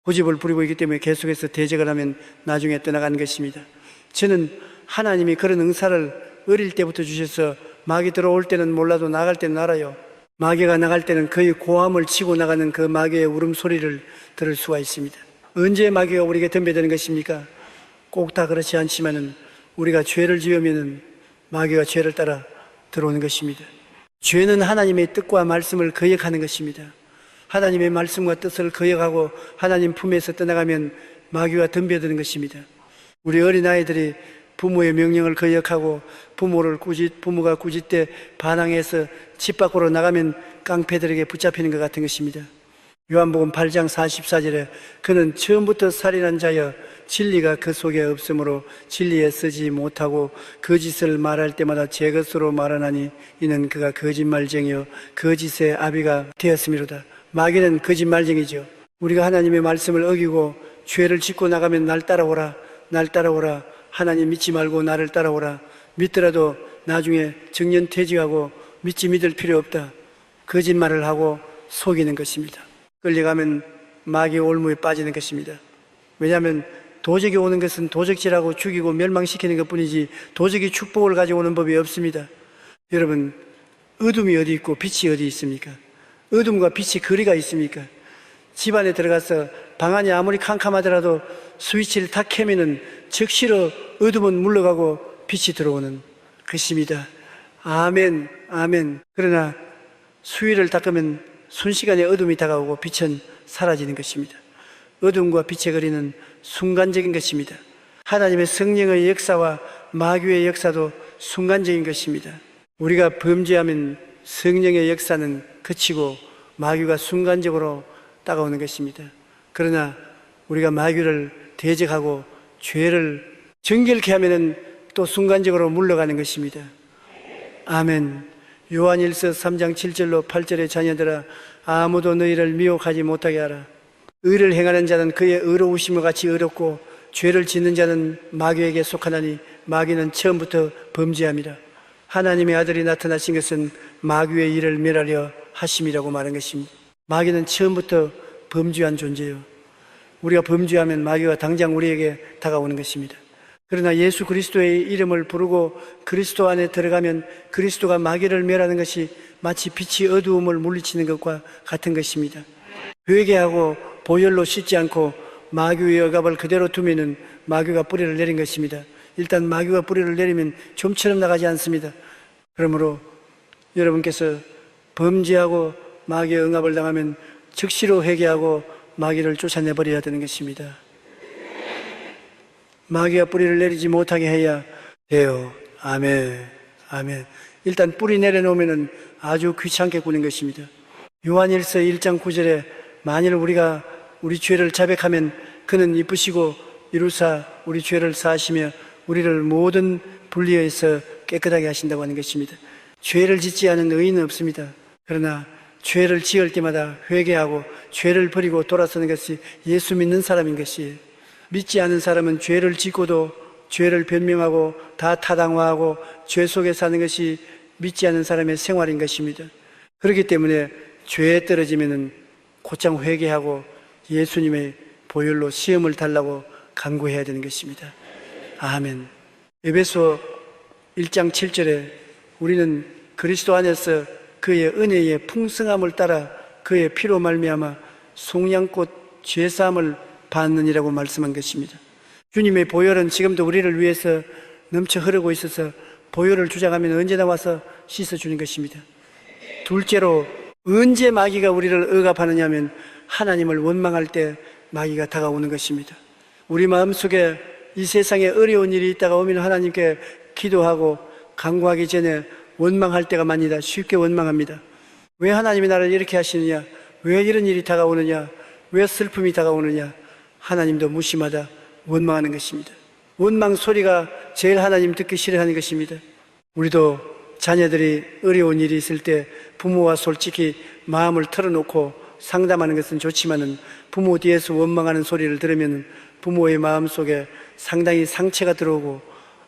고집을 부리고 있기 때문에 계속해서 대적을 하면 나중에 떠나가는 것입니다. 저는 하나님이 그런 응사를 어릴 때부터 주셔서 마귀 들어올 때는 몰라도 나갈 때는 알아요. 마귀가 나갈 때는 거의 고함을 치고 나가는 그 마귀의 울음소리를 들을 수가 있습니다. 언제 마귀가 우리에게 덤벼드는 것입니까? 꼭 다 그렇지 않지만은 우리가 죄를 지으면은 마귀가 죄를 따라 들어오는 것입니다. 죄는 하나님의 뜻과 말씀을 거역하는 것입니다. 하나님의 말씀과 뜻을 거역하고 하나님 품에서 떠나가면 마귀가 덤벼드는 것입니다. 우리 어린아이들이 부모의 명령을 거역하고 부모가 꾸짖때 반항해서 집 밖으로 나가면 깡패들에게 붙잡히는 것 같은 것입니다. 요한복음 8장 44절에 그는 처음부터 살인한 자여 진리가 그 속에 없으므로 진리에 쓰지 못하고 거짓을 말할 때마다 제 것으로 말하나니 이는 그가 거짓말쟁이요 거짓의 아비가 되었음이로다. 마귀는 거짓말쟁이죠. 우리가 하나님의 말씀을 어기고 죄를 짓고 나가면 날 따라오라, 날 따라오라, 하나님 믿지 말고 나를 따라오라, 믿더라도 나중에 정년퇴직하고 믿을 필요 없다, 거짓말을 하고 속이는 것입니다. 끌려가면 마귀의 올무에 빠지는 것입니다. 왜냐하면 도적이 오는 것은 도적질하고 죽이고 멸망시키는 것뿐이지 도적이 축복을 가져오는 법이 없습니다. 여러분, 어둠이 어디 있고 빛이 어디 있습니까? 어둠과 빛이 거리가 있습니까? 집안에 들어가서 방 안이 아무리 캄캄하더라도 스위치를 탁 켜면은 즉시로 어둠은 물러가고 빛이 들어오는 것입니다. 아멘, 아멘. 그러나 수위를 닦으면 순식간에 어둠이 다가오고 빛은 사라지는 것입니다. 어둠과 빛의 거리는 순간적인 것입니다. 하나님의 성령의 역사와 마귀의 역사도 순간적인 것입니다. 우리가 범죄하면 성령의 역사는 그치고 마귀가 순간적으로 다가오는 것입니다. 그러나 우리가 마귀를 대적하고 죄를 정결케 하면은 또 순간적으로 물러가는 것입니다. 아멘. 요한일서 3장 7절로 8절의 자녀들아 아무도 너희를 미혹하지 못하게 하라. 의를 행하는 자는 그의 의로우심과 같이 의롭고 죄를 짓는 자는 마귀에게 속하나니 마귀는 처음부터 범죄함이라. 하나님의 아들이 나타나신 것은 마귀의 일을 멸하려 하심이라고 말한 것입니다. 마귀는 처음부터 범죄한 존재예요. 우리가 범죄하면 마귀가 당장 우리에게 다가오는 것입니다. 그러나 예수 그리스도의 이름을 부르고 그리스도 안에 들어가면 그리스도가 마귀를 멸하는 것이 마치 빛이 어두움을 물리치는 것과 같은 것입니다. 회개하고 보혈로 씻지 않고 마귀의 억압을 그대로 두면은 마귀가 뿌리를 내린 것입니다. 일단 마귀가 뿌리를 내리면 좀처럼 나가지 않습니다. 그러므로 여러분께서 범죄하고 마귀의 응압을 당하면 즉시로 회개하고 마귀를 쫓아내버려야 되는 것입니다. 마귀가 뿌리를 내리지 못하게 해야 돼요. 아멘, 아멘. 일단 뿌리 내려놓으면 아주 귀찮게 구는 것입니다. 요한일서 1장 9절에 만일 우리가 우리 죄를 자백하면 그는 이쁘시고 이루사 우리 죄를 사하시며 우리를 모든 불의에서 깨끗하게 하신다고 하는 것입니다. 죄를 짓지 않은 의인은 없습니다. 그러나 죄를 지을 때마다 회개하고 죄를 버리고 돌아서는 것이 예수 믿는 사람인 것이에요. 믿지 않은 사람은 죄를 짓고도 죄를 변명하고 다 타당화하고 죄 속에 사는 것이 믿지 않는 사람의 생활인 것입니다. 그렇기 때문에 죄에 떨어지면은 곧장 회개하고 예수님의 보혈로 시험을 달라고 간구해야 되는 것입니다. 아멘. 에베소 1장 7절에 우리는 그리스도 안에서 그의 은혜의 풍성함을 따라 그의 피로 말미암아 송양꽃 죄사함을 받느니라고 말씀한 것입니다. 주님의 보혈은 지금도 우리를 위해서 넘쳐 흐르고 있어서 보혈을 주장하면 언제나 와서 씻어주는 것입니다. 둘째로 언제 마귀가 우리를 억압하느냐 하면 하나님을 원망할 때 마귀가 다가오는 것입니다. 우리 마음속에 이 세상에 어려운 일이 있다가 오면 하나님께 기도하고 간구하기 전에 원망할 때가 많이다. 쉽게 원망합니다. 왜 하나님이 나를 이렇게 하시느냐? 왜 이런 일이 다가오느냐? 왜 슬픔이 다가오느냐? 하나님도 무심하다 원망하는 것입니다. 원망 소리가 제일 하나님 듣기 싫어하는 것입니다. 우리도 자녀들이 어려운 일이 있을 때 부모와 솔직히 마음을 털어놓고 상담하는 것은 좋지만은 부모 뒤에서 원망하는 소리를 들으면 부모의 마음 속에 상당히 상처가 들어오고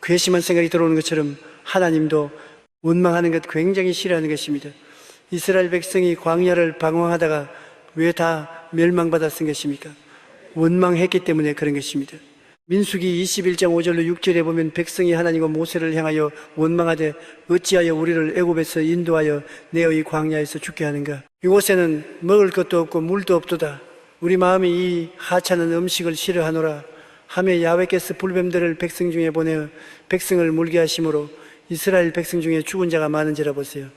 괘씸한 생각이 들어오는 것처럼 하나님도 원망하는 것 굉장히 싫어하는 것입니다. 이스라엘 백성이 광야를 방황하다가 왜 다 멸망받았은 것입니까? 원망했기 때문에 그런 것입니다. 민수기 21장 5절로 6절에 보면 백성이 하나님과 모세를 향하여 원망하되 어찌하여 우리를 애굽에서 인도하여 내의 광야에서 죽게 하는가. 이곳에는 먹을 것도 없고 물도 없도다. 우리 마음이 이 하찮은 음식을 싫어하노라 하며 야훼께서 불뱀들을 백성 중에 보내어 백성을 물게 하심으로 이스라엘 백성 중에 죽은 자가 많은지라 보세요.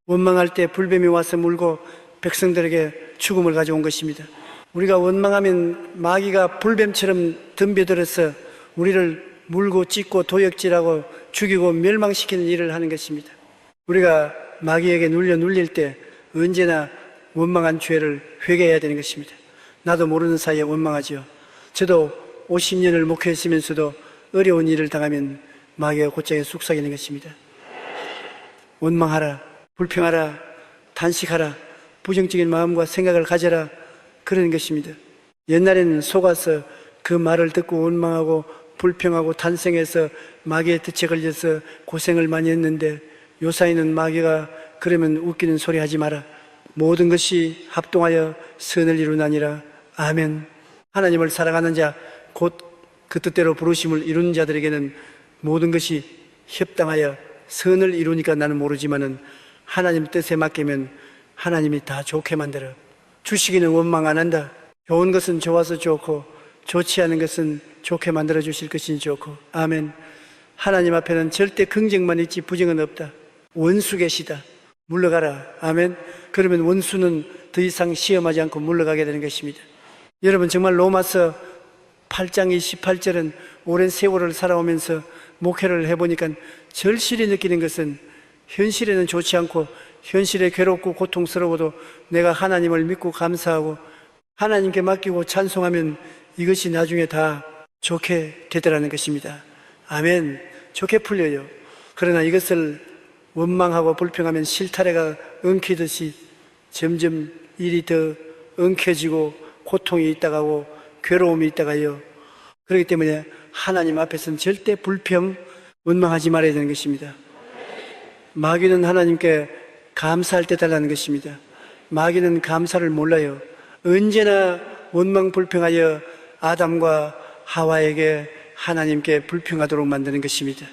원망할 때 불뱀이 와서 물고 백성들에게 죽음을 가져온 것입니다. 우리가 원망하면 마귀가 불뱀처럼 덤벼들어서 우리를 물고 찢고 도역질하고 죽이고 멸망시키는 일을 하는 것입니다. 우리가 마귀에게 눌릴 때 언제나 원망한 죄를 회개해야 되는 것입니다. 나도 모르는 사이에 원망하죠. 저도 50년을 목회했으면서도 어려운 일을 당하면 마귀가 곧장에 쑥삭이는 것입니다. 원망하라, 불평하라, 단식하라, 부정적인 마음과 생각을 가져라, 그런 것입니다. 옛날에는 속아서 그 말을 듣고 원망하고 불평하고 탄생해서 마귀의 덫에 걸려서 고생을 많이 했는데 요사이는 마귀가 그러면 웃기는 소리 하지 마라. 모든 것이 합동하여 선을 이루나니라. 아멘. 하나님을 사랑하는 자, 곧 그 뜻대로 부르심을 이루는 자들에게는 모든 것이 협당하여 선을 이루니까 나는 모르지만은 하나님 뜻에 맡기면 하나님이 다 좋게 만들어 주시기는 원망 안 한다. 좋은 것은 좋아서 좋고 좋지 않은 것은 좋게 만들어 주실 것이니 좋고. 아멘. 하나님 앞에는 절대 긍정만 있지 부정은 없다. 원수 계시다. 물러가라. 아멘. 그러면 원수는 더 이상 시험하지 않고 물러가게 되는 것입니다. 여러분, 정말 로마서 8장 28절은 오랜 세월을 살아오면서 목회를 해보니까 절실히 느끼는 것은 현실에는 좋지 않고 현실에 괴롭고 고통스러워도 내가 하나님을 믿고 감사하고 하나님께 맡기고 찬송하면 이것이 나중에 다 좋게 되더라는 것입니다. 아멘. 좋게 풀려요. 그러나 이것을 원망하고 불평하면 실타래가 엉키듯이 점점 일이 더 엉켜지고 고통이 있다가고 괴로움이 있다가요. 그렇기 때문에 하나님 앞에서는 절대 불평, 원망하지 말아야 되는 것입니다. 마귀는 하나님께 감사할 때 달라는 것입니다. 마귀는 감사를 몰라요. 언제나 원망 불평하여 아담과 하와에게 하나님께 불평하도록 만드는 것입니다.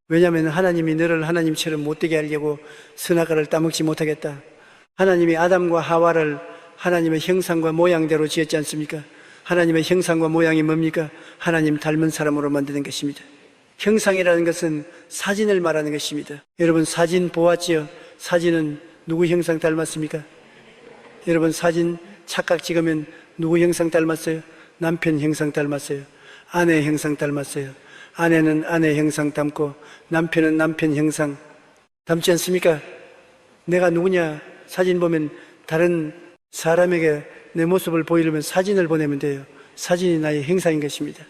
왜냐하면 하나님이 너를 하나님처럼 못되게 하려고 선악과를 따먹지 못하겠다. 하나님이 아담과 하와를 하나님의 형상과 모양대로 지었지 않습니까? 하나님의 형상과 모양이 뭡니까? 하나님 닮은 사람으로 만드는 것입니다. 형상이라는 것은 사진을 말하는 것입니다. 여러분, 사진 보았지요? 사진은 누구 형상 닮았습니까? 여러분, 사진 착각 찍으면 누구 형상 닮았어요? 남편 형상 닮았어요. 아내 형상 닮았어요. 아내는 아내 형상 닮고 남편은 남편 형상 닮지 않습니까? 내가 누구냐? 사진 보면 다른 사람에게 내 모습을 보이려면 사진을 보내면 돼요. 사진이 나의 형상인 것입니다.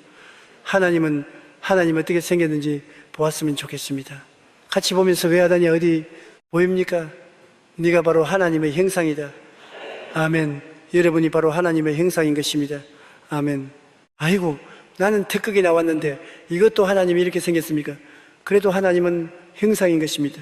하나님은 하나님 어떻게 생겼는지 보았으면 좋겠습니다. 같이 보면서 왜 하다니 어디 보입니까? 네가 바로 하나님의 형상이다. 아멘. 여러분이 바로 하나님의 형상인 것입니다. 아멘. 아이고, 나는 특극이 나왔는데 이것도 하나님이 이렇게 생겼습니까? 그래도 하나님은 형상인 것입니다.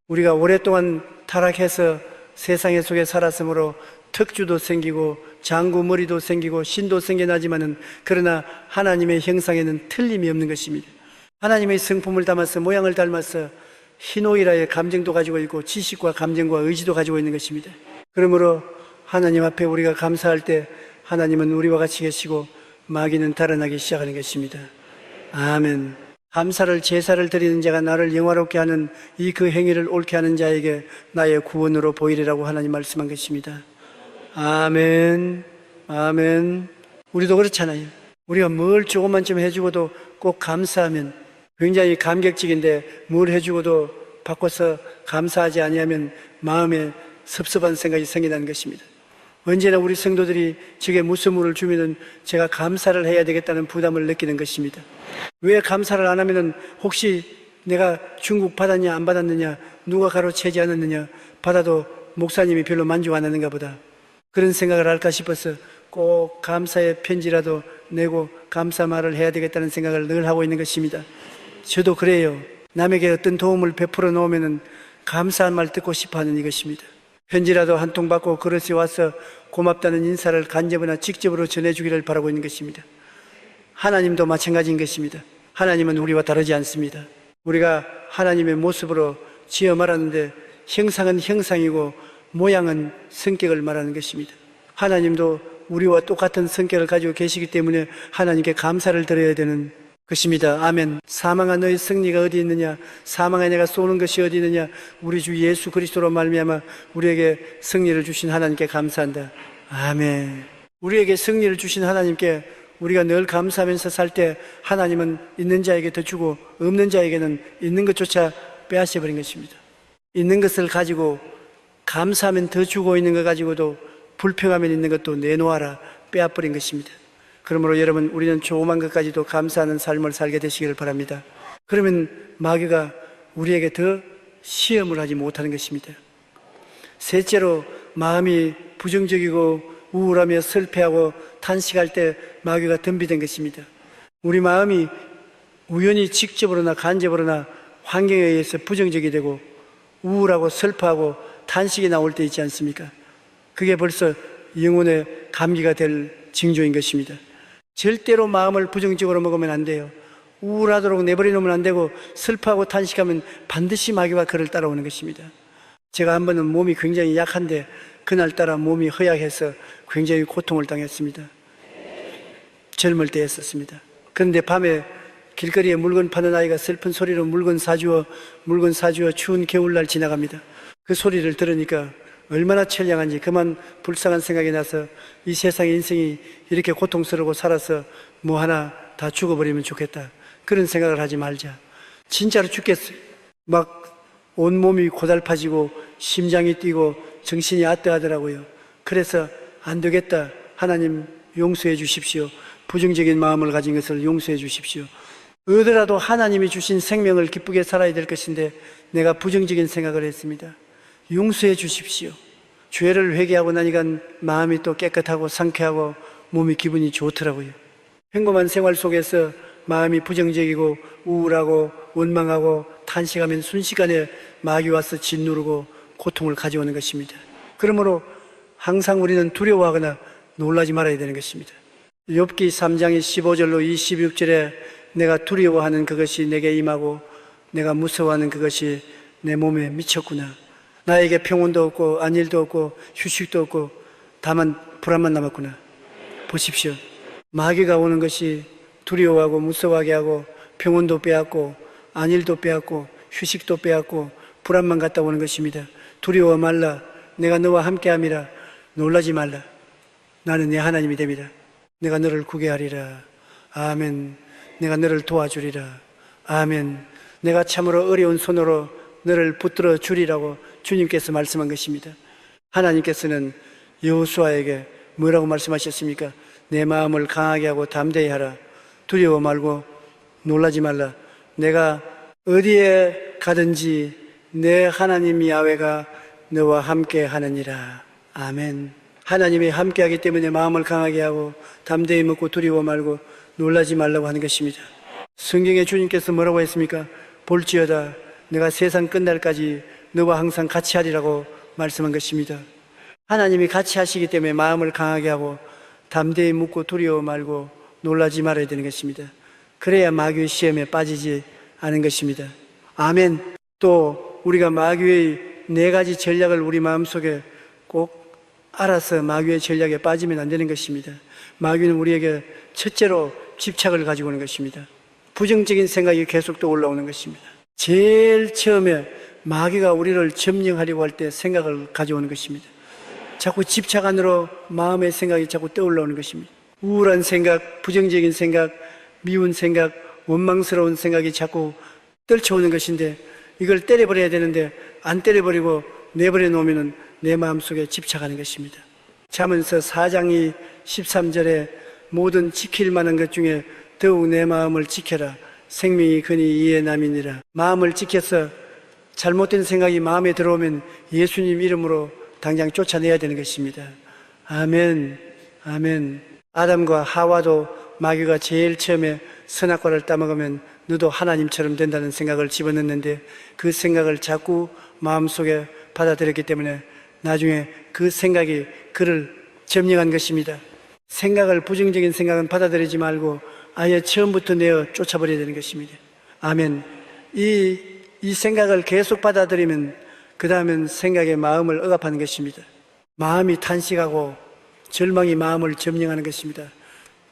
우리가 오랫동안 타락해서 세상의 속에 살았으므로 특주도 생기고 장구 머리도 생기고 신도 생겨나지만은 그러나 하나님의 형상에는 틀림이 없는 것입니다. 하나님의 성품을 담아서 모양을 닮아서 희노애락의 감정도 가지고 있고 지식과 감정과 의지도 가지고 있는 것입니다. 그러므로 하나님 앞에 우리가 감사할 때 하나님은 우리와 같이 계시고 마귀는 달아나기 시작하는 것입니다. 아멘. 감사를 제사를 드리는 자가 나를 영화롭게 하는 이 그 행위를 옳게 하는 자에게 나의 구원으로 보이리라고 하나님 말씀한 것입니다. 아멘. 아멘. 우리도 그렇잖아요. 우리가 뭘 조금만 좀 해주고도 꼭 감사하면 굉장히 감격적인데 뭘 해주고도 바꿔서 감사하지 아니하면 마음에 섭섭한 생각이 생겨나는 것입니다. 언제나 우리 성도들이 제게 무슨물을 주면은 제가 감사를 해야 되겠다는 부담을 느끼는 것입니다. 왜 감사를 안 하면은 혹시 내가 중국 받았냐 안 받았느냐, 누가 가로채지 않았느냐, 받아도 목사님이 별로 만족 안 하는가 보다, 그런 생각을 할까 싶어서 꼭 감사의 편지라도 내고 감사 말을 해야 되겠다는 생각을 늘 하고 있는 것입니다. 저도 그래요. 남에게 어떤 도움을 베풀어 놓으면은 감사한 말 듣고 싶어 하는 이것입니다. 편지라도 한 통 받고 그릇에 와서 고맙다는 인사를 간접이나 직접으로 전해주기를 바라고 있는 것입니다. 하나님도 마찬가지인 것입니다. 하나님은 우리와 다르지 않습니다. 우리가 하나님의 모습으로 지어 말하는데 형상은 형상이고 모양은 성격을 말하는 것입니다. 하나님도 우리와 똑같은 성격을 가지고 계시기 때문에 하나님께 감사를 드려야 되는 것입니다. 아멘. 사망아 너의 승리가 어디 있느냐? 사망아 내가 쏘는 것이 어디 있느냐? 우리 주 예수 그리스도로 말미암아 우리에게 승리를 주신 하나님께 감사한다. 아멘. 우리에게 승리를 주신 하나님께 우리가 늘 감사하면서 살 때 하나님은 있는 자에게 더 주고 없는 자에게는 있는 것조차 빼앗아버린 것입니다. 있는 것을 가지고 감사하면 더 주고 있는 것 가지고도 불평하면 있는 것도 내놓아라 빼앗버린 것입니다. 그러므로 여러분 우리는 조그만 것까지도 감사하는 삶을 살게 되시기를 바랍니다. 그러면 마귀가 우리에게 더 시험을 하지 못하는 것입니다. 셋째로 마음이 부정적이고 우울하며 슬퍼하고 탄식할 때 마귀가 덤비된 것입니다. 우리 마음이 우연히 직접으로나 간접으로나 환경에 의해서 부정적이 되고 우울하고 슬퍼하고 탄식이 나올 때 있지 않습니까? 그게 벌써 영혼의 감기가 될 징조인 것입니다. 절대로 마음을 부정적으로 먹으면 안 돼요. 우울하도록 내버려놓으면 안 되고 슬퍼하고 탄식하면 반드시 마귀가 그를 따라오는 것입니다. 제가 한 번은 몸이 굉장히 약한데 그날따라 몸이 허약해서 굉장히 고통을 당했습니다. 젊을 때였었습니다. 그런데 밤에 길거리에 물건 파는 아이가 슬픈 소리로 물건 사주어 추운 겨울날 지나갑니다. 그 소리를 들으니까 얼마나 처량한지 그만 불쌍한 생각이 나서 이 세상의 인생이 이렇게 고통스러워 살아서 뭐 하나 다 죽어버리면 좋겠다. 그런 생각을 하지 말자. 진짜로 죽겠어요. 막 온몸이 고달파지고 심장이 뛰고 정신이 아뜨하더라고요. 그래서 안 되겠다. 하나님 용서해 주십시오. 부정적인 마음을 가진 것을 용서해 주십시오. 어디라도 하나님이 주신 생명을 기쁘게 살아야 될 것인데 내가 부정적인 생각을 했습니다. 용서해 주십시오. 죄를 회개하고 나니까 마음이 또 깨끗하고 상쾌하고 몸이 기분이 좋더라고요. 평범한 생활 속에서 마음이 부정적이고 우울하고 원망하고 탄식하면 순식간에 마귀 와서 짓누르고 고통을 가져오는 것입니다. 그러므로 항상 우리는 두려워하거나 놀라지 말아야 되는 것입니다. 욥기 3장의 15절로 26절에 내가 두려워하는 그것이 내게 임하고 내가 무서워하는 그것이 내 몸에 미쳤구나. 나에게 평온도 없고 안일도 없고 휴식도 없고 다만 불안만 남았구나. 보십시오. 마귀가 오는 것이 두려워하고 무서워하게 하고 평온도 빼앗고 안일도 빼앗고 휴식도 빼앗고 불안만 갖다 오는 것입니다. 두려워 말라. 내가 너와 함께함이라. 놀라지 말라. 나는 내 하나님이 됩니다. 내가 너를 구게 하리라. 아멘. 내가 너를 도와주리라. 아멘. 내가 참으로 어려운 손으로 너를 붙들어 주리라고 주님께서 말씀한 것입니다. 하나님께서는 여호수아에게 뭐라고 말씀하셨습니까? 내 마음을 강하게 하고 담대히 하라. 두려워 말고 놀라지 말라. 내가 어디에 가든지 내 하나님 야훼가 너와 함께 하느니라. 아멘. 하나님이 함께 하기 때문에 마음을 강하게 하고 담대히 먹고 두려워 말고 놀라지 말라고 하는 것입니다. 성경에 주님께서 뭐라고 했습니까? 볼지어다 내가 세상 끝날까지 너와 항상 같이 하리라고 말씀한 것입니다. 하나님이 같이 하시기 때문에 마음을 강하게 하고 담대히 묻고 두려워 말고 놀라지 말아야 되는 것입니다. 그래야 마귀의 시험에 빠지지 않은 것입니다. 아멘. 또 우리가 마귀의 4가지 전략을 우리 마음속에 꼭 알아서 마귀의 전략에 빠지면 안 되는 것입니다. 마귀는 우리에게 첫째로 집착을 가지고 오는 것입니다. 부정적인 생각이 계속 또 올라오는 것입니다. 제일 처음에 마귀가 우리를 점령하려고 할 때 생각을 가져오는 것입니다. 자꾸 집착 안으로 마음의 생각이 자꾸 떠올라오는 것입니다. 우울한 생각, 부정적인 생각, 미운 생각, 원망스러운 생각이 자꾸 떨쳐오는 것인데 이걸 때려버려야 되는데 안 때려버리고 내버려 놓으면 내 마음속에 집착하는 것입니다. 잠언서 4장 13절에 모든 지킬 만한 것 중에 더욱 내 마음을 지켜라. 생명이 그니 이에 남이니라. 마음을 지켜서 잘못된 생각이 마음에 들어오면 예수님 이름으로 당장 쫓아내야 되는 것입니다. 아멘. 아멘. 아담과 하와도 마귀가 제일 처음에 선악과를 따먹으면 너도 하나님처럼 된다는 생각을 집어넣는데 그 생각을 자꾸 마음속에 받아들였기 때문에 나중에 그 생각이 그를 점령한 것입니다. 생각을, 부정적인 생각은 받아들이지 말고 아예 처음부터 내어 쫓아버려야 되는 것입니다. 아멘. 이 생각을 계속 받아들이면 그 다음엔 생각의 마음을 억압하는 것입니다. 마음이 탄식하고 절망이 마음을 점령하는 것입니다.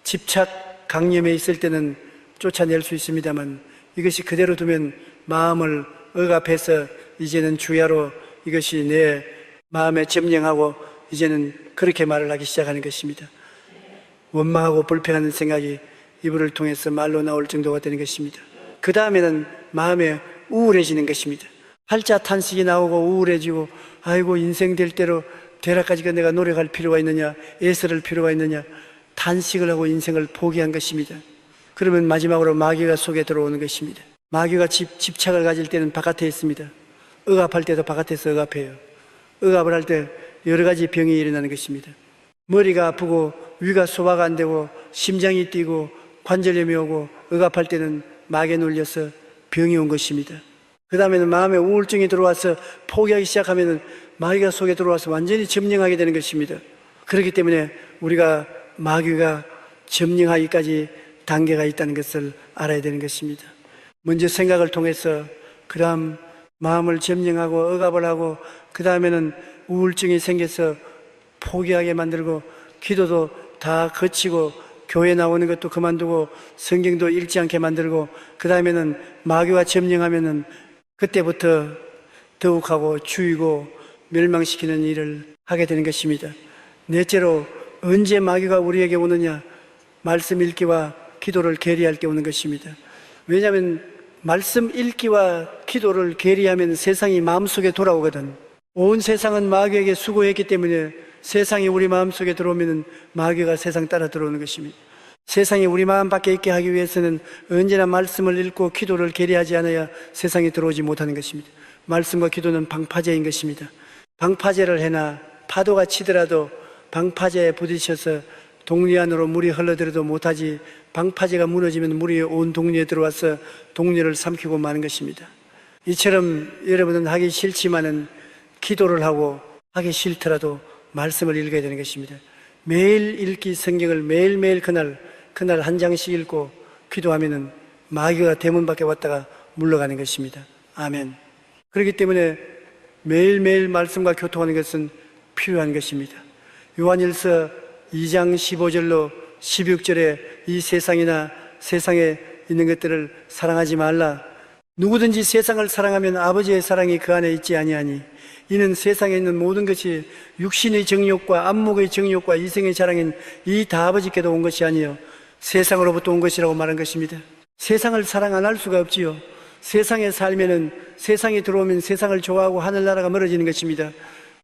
집착, 강념에 있을 때는 쫓아낼 수 있습니다만 이것이 그대로 두면 마음을 억압해서 이제는 주야로 이것이 내 마음에 점령하고 이제는 그렇게 말을 하기 시작하는 것입니다. 원망하고 불평하는 생각이 이불을 통해서 말로 나올 정도가 되는 것입니다. 그 다음에는 마음에 우울해지는 것입니다. 팔자 탄식이 나오고 우울해지고 아이고 인생 될 대로 되라까지가 내가 노력할 필요가 있느냐, 애쓸 필요가 있느냐, 탄식을 하고 인생을 포기한 것입니다. 그러면 마지막으로 마귀가 속에 들어오는 것입니다. 마귀가 집착을 가질 때는 바깥에 있습니다. 억압할 때도 바깥에서 억압해요. 억압을 할 때 여러 가지 병이 일어나는 것입니다. 머리가 아프고 위가 소화가 안 되고 심장이 뛰고 관절염이 오고 억압할 때는 마귀에 눌려서 병이 온 것입니다. 그 다음에는 마음에 우울증이 들어와서 포기하기 시작하면 마귀가 속에 들어와서 완전히 점령하게 되는 것입니다. 그렇기 때문에 우리가 마귀가 점령하기까지 단계가 있다는 것을 알아야 되는 것입니다. 먼저 생각을 통해서 그 다음 마음을 점령하고 억압을 하고 그 다음에는 우울증이 생겨서 포기하게 만들고 기도도 다 거치고 교회 나오는 것도 그만두고 성경도 읽지 않게 만들고 그 다음에는 마귀가 점령하면은 그때부터 더욱하고 죽이고 멸망시키는 일을 하게 되는 것입니다. 넷째로 언제 마귀가 우리에게 오느냐? 말씀 읽기와 기도를 게리할 때 오는 것입니다. 왜냐하면 말씀 읽기와 기도를 게리하면 세상이 마음속에 돌아오거든. 온 세상은 마귀에게 수고했기 때문에 세상이 우리 마음속에 들어오면 마귀가 세상 따라 들어오는 것입니다. 세상이 우리 마음 밖에 있게 하기 위해서는 언제나 말씀을 읽고 기도를 게리하지 않아야 세상에 들어오지 못하는 것입니다. 말씀과 기도는 방파제인 것입니다. 방파제를 해나 파도가 치더라도 방파제에 부딪혀서 동리 안으로 물이 흘러들어도 못하지 방파제가 무너지면 물이 온 동리에 들어와서 동리를 삼키고 마는 것입니다. 이처럼 여러분은 하기 싫지만은 기도를 하고 하기 싫더라도 말씀을 읽어야 되는 것입니다. 매일 읽기 성경을 매일매일 그날 한 장씩 읽고 기도하면은 마귀가 대문 밖에 왔다가 물러가는 것입니다. 아멘. 그렇기 때문에 매일매일 말씀과 교통하는 것은 필요한 것입니다. 요한일서 2장 15절로 16절에 이 세상이나 세상에 있는 것들을 사랑하지 말라. 누구든지 세상을 사랑하면 아버지의 사랑이 그 안에 있지 아니하니 이는 세상에 있는 모든 것이 육신의 정욕과 안목의 정욕과 이생의 자랑인 이 다 아버지께도 온 것이 아니요 세상으로부터 온 것이라고 말한 것입니다. 세상을 사랑 안 할 수가 없지요. 세상에 살면은 세상이 들어오면 세상을 좋아하고 하늘나라가 멀어지는 것입니다.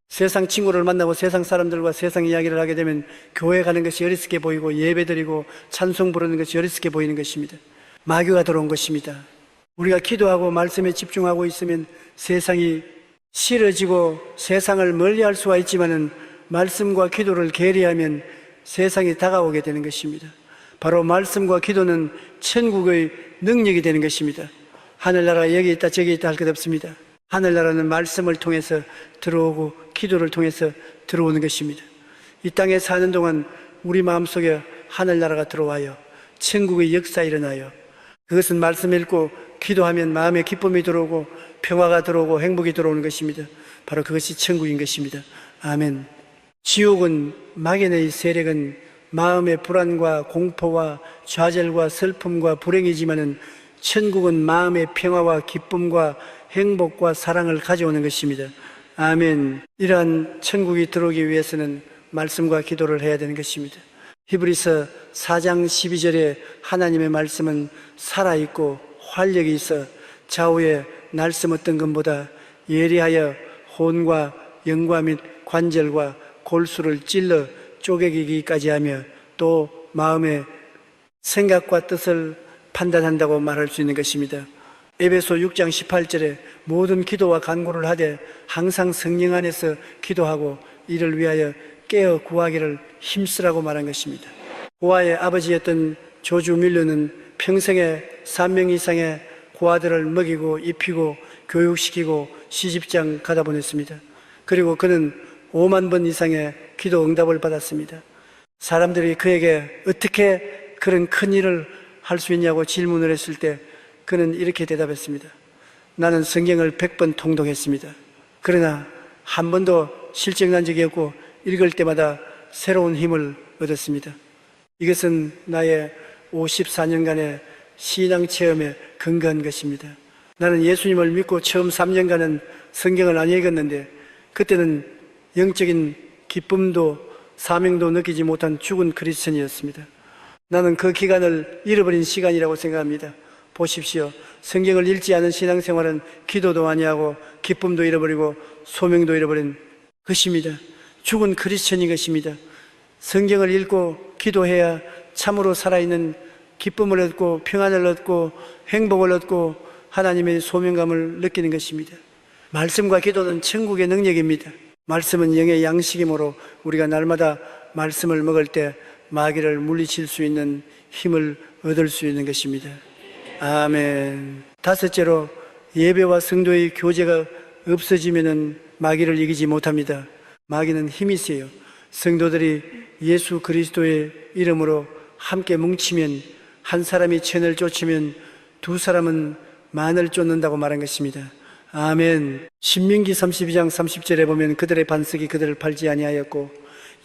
세상 친구를 만나고 세상 사람들과 세상 이야기를 하게 되면 교회 가는 것이 어리석게 보이고 예배드리고 찬송 부르는 것이 어리석게 보이는 것입니다. 마귀가 들어온 것입니다. 우리가 기도하고 말씀에 집중하고 있으면 세상이 싫어지고 세상을 멀리할 수가 있지만은 말씀과 기도를 게리하면 세상이 다가오게 되는 것입니다. 바로 말씀과 기도는 천국의 능력이 되는 것입니다. 하늘나라가 여기 있다 저기 있다 할 것 없습니다. 하늘나라는 말씀을 통해서 들어오고 기도를 통해서 들어오는 것입니다. 이 땅에 사는 동안 우리 마음속에 하늘나라가 들어와요. 천국의 역사 일어나요. 그것은 말씀 읽고 기도하면 마음에 기쁨이 들어오고 평화가 들어오고 행복이 들어오는 것입니다. 바로 그것이 천국인 것입니다. 아멘. 지옥은 막연의 세력은 마음의 불안과 공포와 좌절과 슬픔과 불행이지만은 천국은 마음의 평화와 기쁨과 행복과 사랑을 가져오는 것입니다. 아멘. 이러한 천국이 들어오기 위해서는 말씀과 기도를 해야 되는 것입니다. 히브리서 4장 12절에 하나님의 말씀은 살아있고 활력이 있어 좌우에 날숨었던 것보다 예리하여 혼과 영과 및 관절과 골수를 찔러 쪼개기까지 하며 또 마음의 생각과 뜻을 판단한다고 말할 수 있는 것입니다. 에베소 6장 18절에 모든 기도와 간구를 하되 항상 성령 안에서 기도하고 이를 위하여 깨어 구하기를 힘쓰라고 말한 것입니다. 고아의 아버지였던 조주 밀러는 평생에 3명 이상의 고아들을 먹이고 입히고 교육시키고 시집장 가다 보냈습니다. 그리고 그는 5만 번 이상의 기도 응답을 받았습니다. 사람들이 그에게 어떻게 그런 큰 일을 할 수 있냐고 질문을 했을 때 그는 이렇게 대답했습니다. 나는 성경을 100번 통독했습니다. 그러나 한 번도 실증난 적이 없고 읽을 때마다 새로운 힘을 얻었습니다. 이것은 나의 54년간의 신앙 체험에 근거한 것입니다. 나는 예수님을 믿고 처음 3년간은 성경을 안 읽었는데 그때는 영적인 기쁨도 사명도 느끼지 못한 죽은 크리스천이었습니다. 나는 그 기간을 잃어버린 시간이라고 생각합니다. 보십시오. 성경을 읽지 않은 신앙생활은 기도도 아니하고 기쁨도 잃어버리고 소명도 잃어버린 것입니다. 죽은 크리스천인 것입니다. 성경을 읽고 기도해야 참으로 살아있는 기쁨을 얻고 평안을 얻고 행복을 얻고 하나님의 소명감을 느끼는 것입니다. 말씀과 기도는 천국의 능력입니다. 말씀은 영의 양식이므로 우리가 날마다 말씀을 먹을 때 마귀를 물리칠 수 있는 힘을 얻을 수 있는 것입니다. 아멘. 다섯째로, 예배와 성도의 교제가 없어지면 마귀를 이기지 못합니다. 마귀는 힘이 세요. 성도들이 예수 그리스도의 이름으로 함께 뭉치면, 한 사람이 천을 쫓으면 두 사람은 만을 쫓는다고 말한 것입니다. 아멘. 신명기 32장 30절에 보면 그들의 반석이 그들을 팔지 아니하였고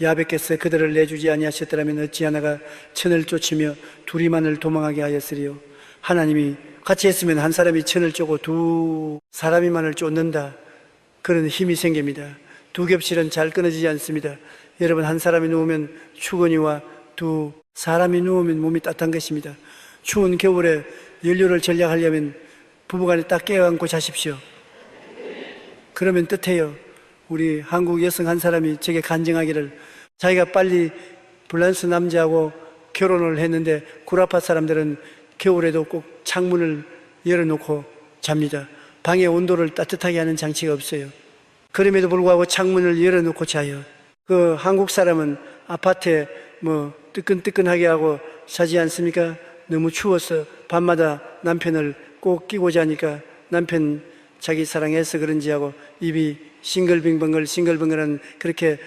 야베께서 그들을 내주지 아니하셨더라면 어찌 하나가 천을 쫓으며 둘이 만을 도망하게 하였으리요. 하나님이 같이 했으면 한 사람이 천을 쫓고 두 사람이 만을 쫓는다, 그런 힘이 생깁니다. 두 겹실은 잘 끊어지지 않습니다. 여러분, 한 사람이 누우면 추거니와 두 사람이 누우면 몸이 따뜻한 것입니다. 추운 겨울에 연료를 절약하려면 부부간에 딱 껴안고 자십시오. 그러면 뜻해요. 우리 한국 여성 한 사람이 제게 간증하기를, 자기가 빨리 불란스 남자하고 결혼을 했는데 구라파 사람들은 겨울에도 꼭 창문을 열어놓고 잡니다. 방의 온도를 따뜻하게 하는 장치가 없어요. 그럼에도 불구하고 창문을 열어놓고 자요. 그 한국 사람은 아파트에 뜨끈뜨끈하게 하고 자지 않습니까? 너무 추워서 밤마다 남편을 꼭 끼고 자니까 남편 자기 사랑해서 그런지 하고 입이 싱글벙글한, 그렇게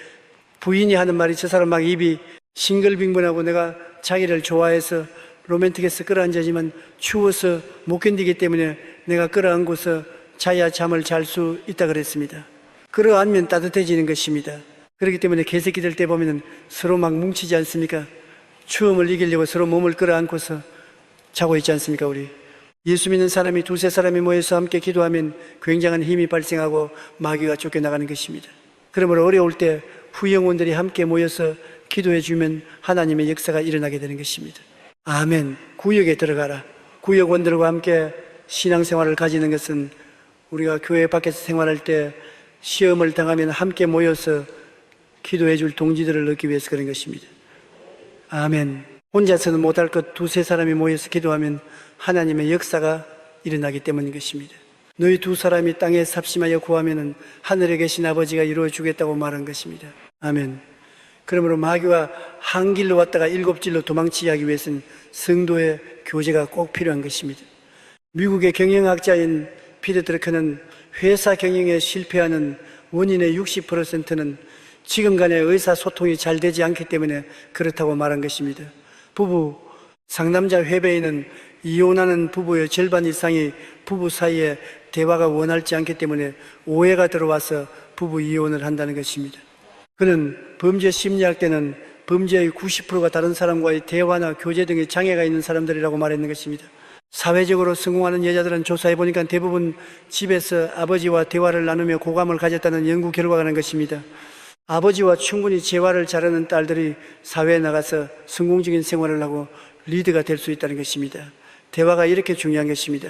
부인이 하는 말이, 저 사람 막 입이 싱글벙글하고 내가 자기를 좋아해서 로맨틱해서 끌어앉아지만 추워서 못 견디기 때문에 내가 끌어안고서 자야 잠을 잘 수 있다 그랬습니다. 끌어안면 따뜻해지는 것입니다. 그렇기 때문에 개새끼들 때 보면 서로 막 뭉치지 않습니까? 추움을 이기려고 서로 몸을 끌어안고서 자고 있지 않습니까? 우리 예수 믿는 사람이 두세 사람이 모여서 함께 기도하면 굉장한 힘이 발생하고 마귀가 쫓겨나가는 것입니다. 그러므로 어려울 때 후영원들이 함께 모여서 기도해 주면 하나님의 역사가 일어나게 되는 것입니다. 아멘. 구역에 들어가라. 구역원들과 함께 신앙생활을 가지는 것은 우리가 교회 밖에서 생활할 때 시험을 당하면 함께 모여서 기도해 줄 동지들을 얻기 위해서 그런 것입니다. 아멘. 혼자서는 못할 것 두세 사람이 모여서 기도하면 하나님의 역사가 일어나기 때문인 것입니다. 너희 두 사람이 땅에 삽심하여 구하면 하늘에 계신 아버지가 이루어 주겠다고 말한 것입니다. 아멘. 그러므로 마귀와 한 길로 왔다가 일곱 길로 도망치게 하기 위해서는 성도의 교제가 꼭 필요한 것입니다. 미국의 경영학자인 피터 드러커는 회사 경영에 실패하는 원인의 60%는 지금 간의 의사소통이 잘 되지 않기 때문에 그렇다고 말한 것입니다. 부부 상남자 회배에는 이혼하는 부부의 절반 이상이 부부 사이에 대화가 원활치 않기 때문에 오해가 들어와서 부부 이혼을 한다는 것입니다. 그는 범죄 심리학 때는 범죄의 90%가 다른 사람과의 대화나 교제 등의 장애가 있는 사람들이라고 말했는 것입니다. 사회적으로 성공하는 여자들은 조사해 보니까 대부분 집에서 아버지와 대화를 나누며 고감을 가졌다는 연구 결과가 난 것입니다. 아버지와 충분히 재화를 잘하는 딸들이 사회에 나가서 성공적인 생활을 하고 리더가 될 수 있다는 것입니다. 대화가 이렇게 중요한 것입니다.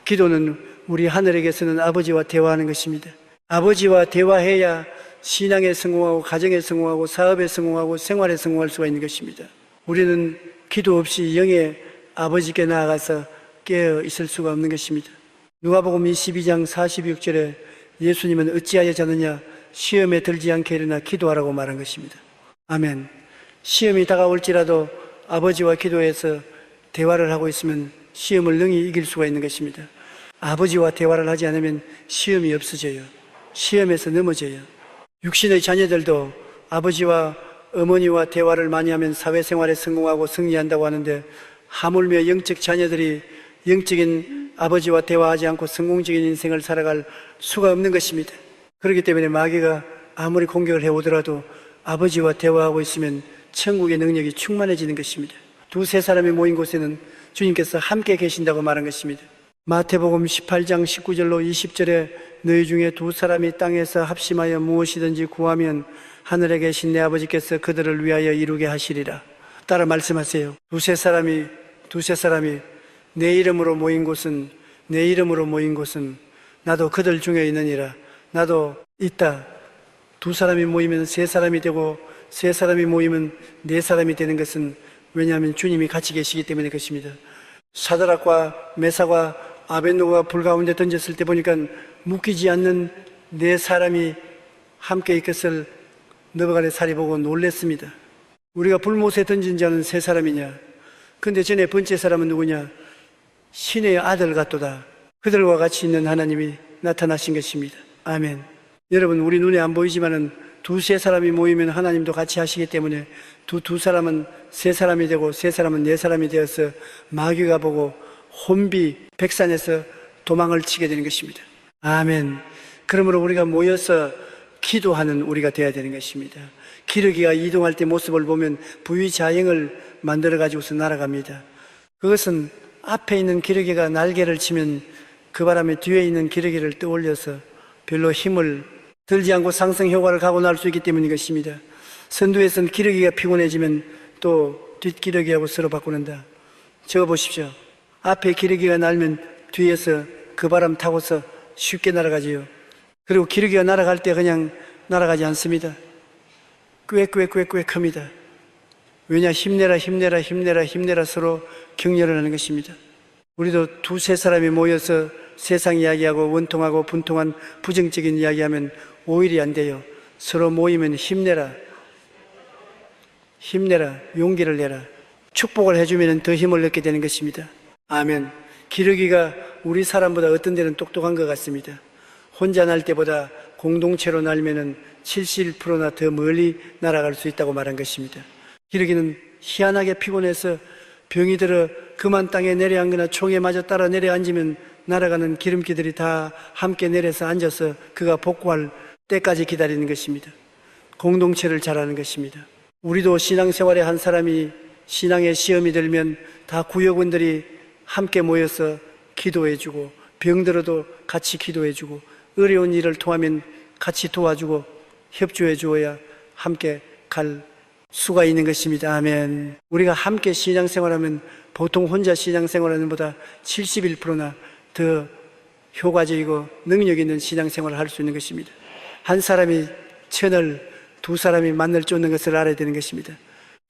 기도는 우리 하늘에 계시는 아버지와 대화하는 것입니다. 아버지와 대화해야 신앙에 성공하고 가정에 성공하고 사업에 성공하고 생활에 성공할 수가 있는 것입니다. 우리는 기도 없이 영의 아버지께 나아가서 깨어 있을 수가 없는 것입니다. 누가복음 22장 46절에 예수님은 어찌하여 자느냐, 시험에 들지 않게 일어나 기도하라고 말한 것입니다. 아멘. 시험이 다가올지라도 아버지와 기도해서 대화를 하고 있으면 시험을 능히 이길 수가 있는 것입니다. 아버지와 대화를 하지 않으면 시험이 없어져요. 시험에서 넘어져요. 육신의 자녀들도 아버지와 어머니와 대화를 많이 하면 사회생활에 성공하고 승리한다고 하는데, 하물며 영적 자녀들이 영적인 아버지와 대화하지 않고 성공적인 인생을 살아갈 수가 없는 것입니다. 그렇기 때문에 마귀가 아무리 공격을 해오더라도 아버지와 대화하고 있으면 천국의 능력이 충만해지는 것입니다. 두세 사람이 모인 곳에는 주님께서 함께 계신다고 말한 것입니다. 마태복음 18장 19절로 20절에 너희 중에 두 사람이 땅에서 합심하여 무엇이든지 구하면 하늘에 계신 내 아버지께서 그들을 위하여 이루게 하시리라. 따라 말씀하세요. 두세 사람이 내 이름으로 모인 곳은 나도 그들 중에 있느니라. 나도 있다. 두 사람이 모이면 세 사람이 되고 세 사람이 모이면 네 사람이 되는 것은 왜냐하면 주님이 같이 계시기 때문에 그렇습니다. 사드락과 메삭과 아벳노고가 불 가운데 던졌을 때 보니까 묶이지 않는 네 사람이 함께 있것을 느부갓네살이 보고 놀랬습니다. 우리가 불못에 던진 자는 세 사람이냐? 근데 전에 번째 사람은 누구냐? 신의 아들 같도다. 그들과 같이 있는 하나님이 나타나신 것입니다. 아멘. 여러분, 우리 눈에 안 보이지만은 두세 사람이 모이면 하나님도 같이 하시기 때문에 두 사람은 세 사람이 되고 세 사람은 네 사람이 되어서 마귀가 보고 혼비 백산에서 도망을 치게 되는 것입니다. 아멘. 그러므로 우리가 모여서 기도하는 우리가 되어야 되는 것입니다. 기러기가 이동할 때 모습을 보면 부위자형을 만들어 가지고서 날아갑니다. 그것은 앞에 있는 기러기가 날개를 치면 그 바람에 뒤에 있는 기러기를 떠올려서 별로 힘을 들지 않고 상승 효과를 가고 날 수 있기 때문인 것입니다. 선두에서는 기러기가 피곤해지면 또 뒷기러기하고 서로 바꾸는다. 적어 보십시오. 앞에 기러기가 날면 뒤에서 그 바람 타고서 쉽게 날아가지요. 그리고 기러기가 날아갈 때 그냥 날아가지 않습니다. 꽥꽥꽥꽥 합니다. 왜냐? 힘내라 서로 격려를 하는 것입니다. 우리도 두세 사람이 모여서 세상 이야기하고 원통하고 분통한 부정적인 이야기하면 오일이 안 돼요. 서로 모이면 힘내라, 용기를 내라. 축복을 해주면 더 힘을 얻게 되는 것입니다. 아멘. 기러기가 우리 사람보다 어떤 데는 똑똑한 것 같습니다. 혼자 날 때보다 공동체로 날면은 70%나 더 멀리 날아갈 수 있다고 말한 것입니다. 기러기는 희한하게 피곤해서 병이 들어 그만 땅에 내려앉거나 총에 맞아 따라 내려앉으면 날아가는 기름기들이 다 함께 내려서 앉아서 그가 복구할 때까지 기다리는 것입니다. 공동체를 잘하는 것입니다. 우리도 신앙생활에 한 사람이 신앙의 시험이 들면 다 구역원들이 함께 모여서 기도해주고, 병들어도 같이 기도해주고, 어려운 일을 통하면 같이 도와주고 협조해 주어야 함께 갈 수가 있는 것입니다. 아멘. 우리가 함께 신앙생활하면 보통 혼자 신앙생활하는 것보다 71%나 더 효과적이고 능력 있는 신앙생활을 할 수 있는 것입니다. 한 사람이 천을, 두 사람이 만을 쫓는 것을 알아야 되는 것입니다.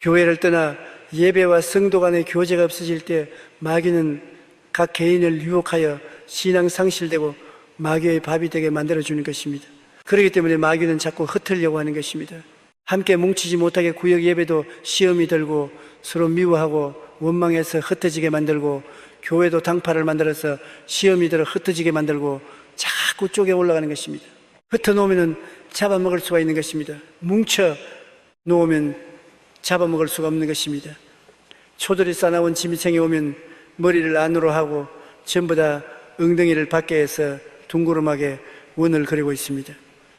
교회를 떠나 예배와 성도 간의 교제가 없어질 때 마귀는 각 개인을 유혹하여 신앙 상실되고 마귀의 밥이 되게 만들어주는 것입니다. 그렇기 때문에 마귀는 자꾸 흩으려고 하는 것입니다. 함께 뭉치지 못하게 구역 예배도 시험이 들고 서로 미워하고 원망해서 흩어지게 만들고, 교회도 당파를 만들어서 시험이 들어 흩어지게 만들고 자꾸 쪼개 올라가는 것입니다. 흩어놓으면 잡아먹을 수가 있는 것입니다. 뭉쳐 놓으면 잡아먹을 수가 없는 것입니다. 초들이 싸나운 짐승이 오면 머리를 안으로 하고 전부 다 엉덩이를 밖에 해서 둥그름하게 원을 그리고 있습니다.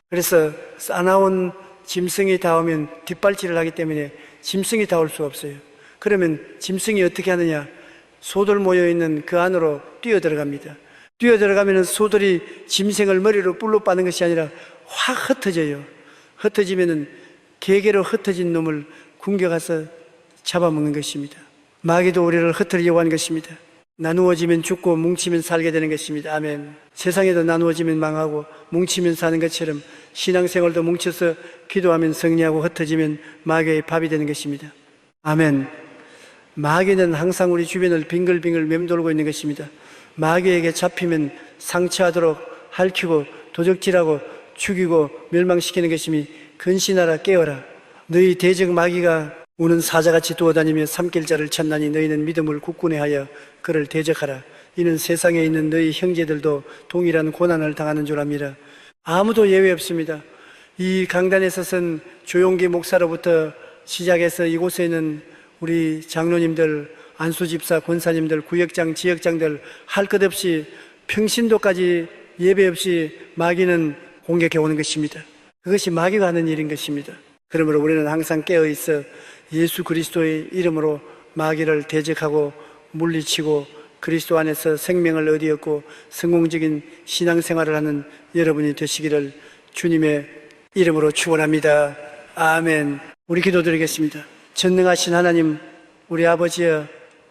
그래서 싸나운 짐승이 닿으면 뒷발질을 하기 때문에 짐승이 닿을 수 없어요. 그러면 짐승이 어떻게 하느냐? 소들 모여있는 그 안으로 뛰어들어갑니다. 뛰어들어가면 소들이 짐승을 머리로 뿔로 빠는 것이 아니라 확 흩어져요. 흩어지면 개개로 흩어진 놈을 굶겨가서 잡아먹는 것입니다. 마귀도 우리를 흩으려고 하는 것입니다. 나누어지면 죽고 뭉치면 살게 되는 것입니다. 아멘. 세상에도 나누어지면 망하고 뭉치면 사는 것처럼 신앙생활도 뭉쳐서 기도하면 승리하고 흩어지면 마귀의 밥이 되는 것입니다. 아멘. 마귀는 항상 우리 주변을 빙글빙글 맴돌고 있는 것입니다. 마귀에게 잡히면 상처하도록 핥히고 도적질하고 죽이고 멸망시키는 것이니 근신하라, 깨어라. 너희 대적 마귀가 우는 사자같이 두어다니며 삼킬 자를 찾나니 너희는 믿음을 굳건히 하여 그를 대적하라. 이는 세상에 있는 너희 형제들도 동일한 고난을 당하는 줄 압니다. 아무도 예외 없습니다. 이 강단에 서선 조용기 목사로부터 시작해서 이곳에는 우리 장로님들, 안수집사, 권사님들, 구역장, 지역장들 할 것 없이 평신도까지 예배 없이 마귀는 공격해 오는 것입니다. 그것이 마귀가 하는 일인 것입니다. 그러므로 우리는 항상 깨어있어 예수 그리스도의 이름으로 마귀를 대적하고 물리치고 그리스도 안에서 생명을 얻었고 성공적인 신앙생활을 하는 여러분이 되시기를 주님의 이름으로 축원합니다. 아멘. 우리 기도드리겠습니다. 전능하신 하나님, 우리 아버지여,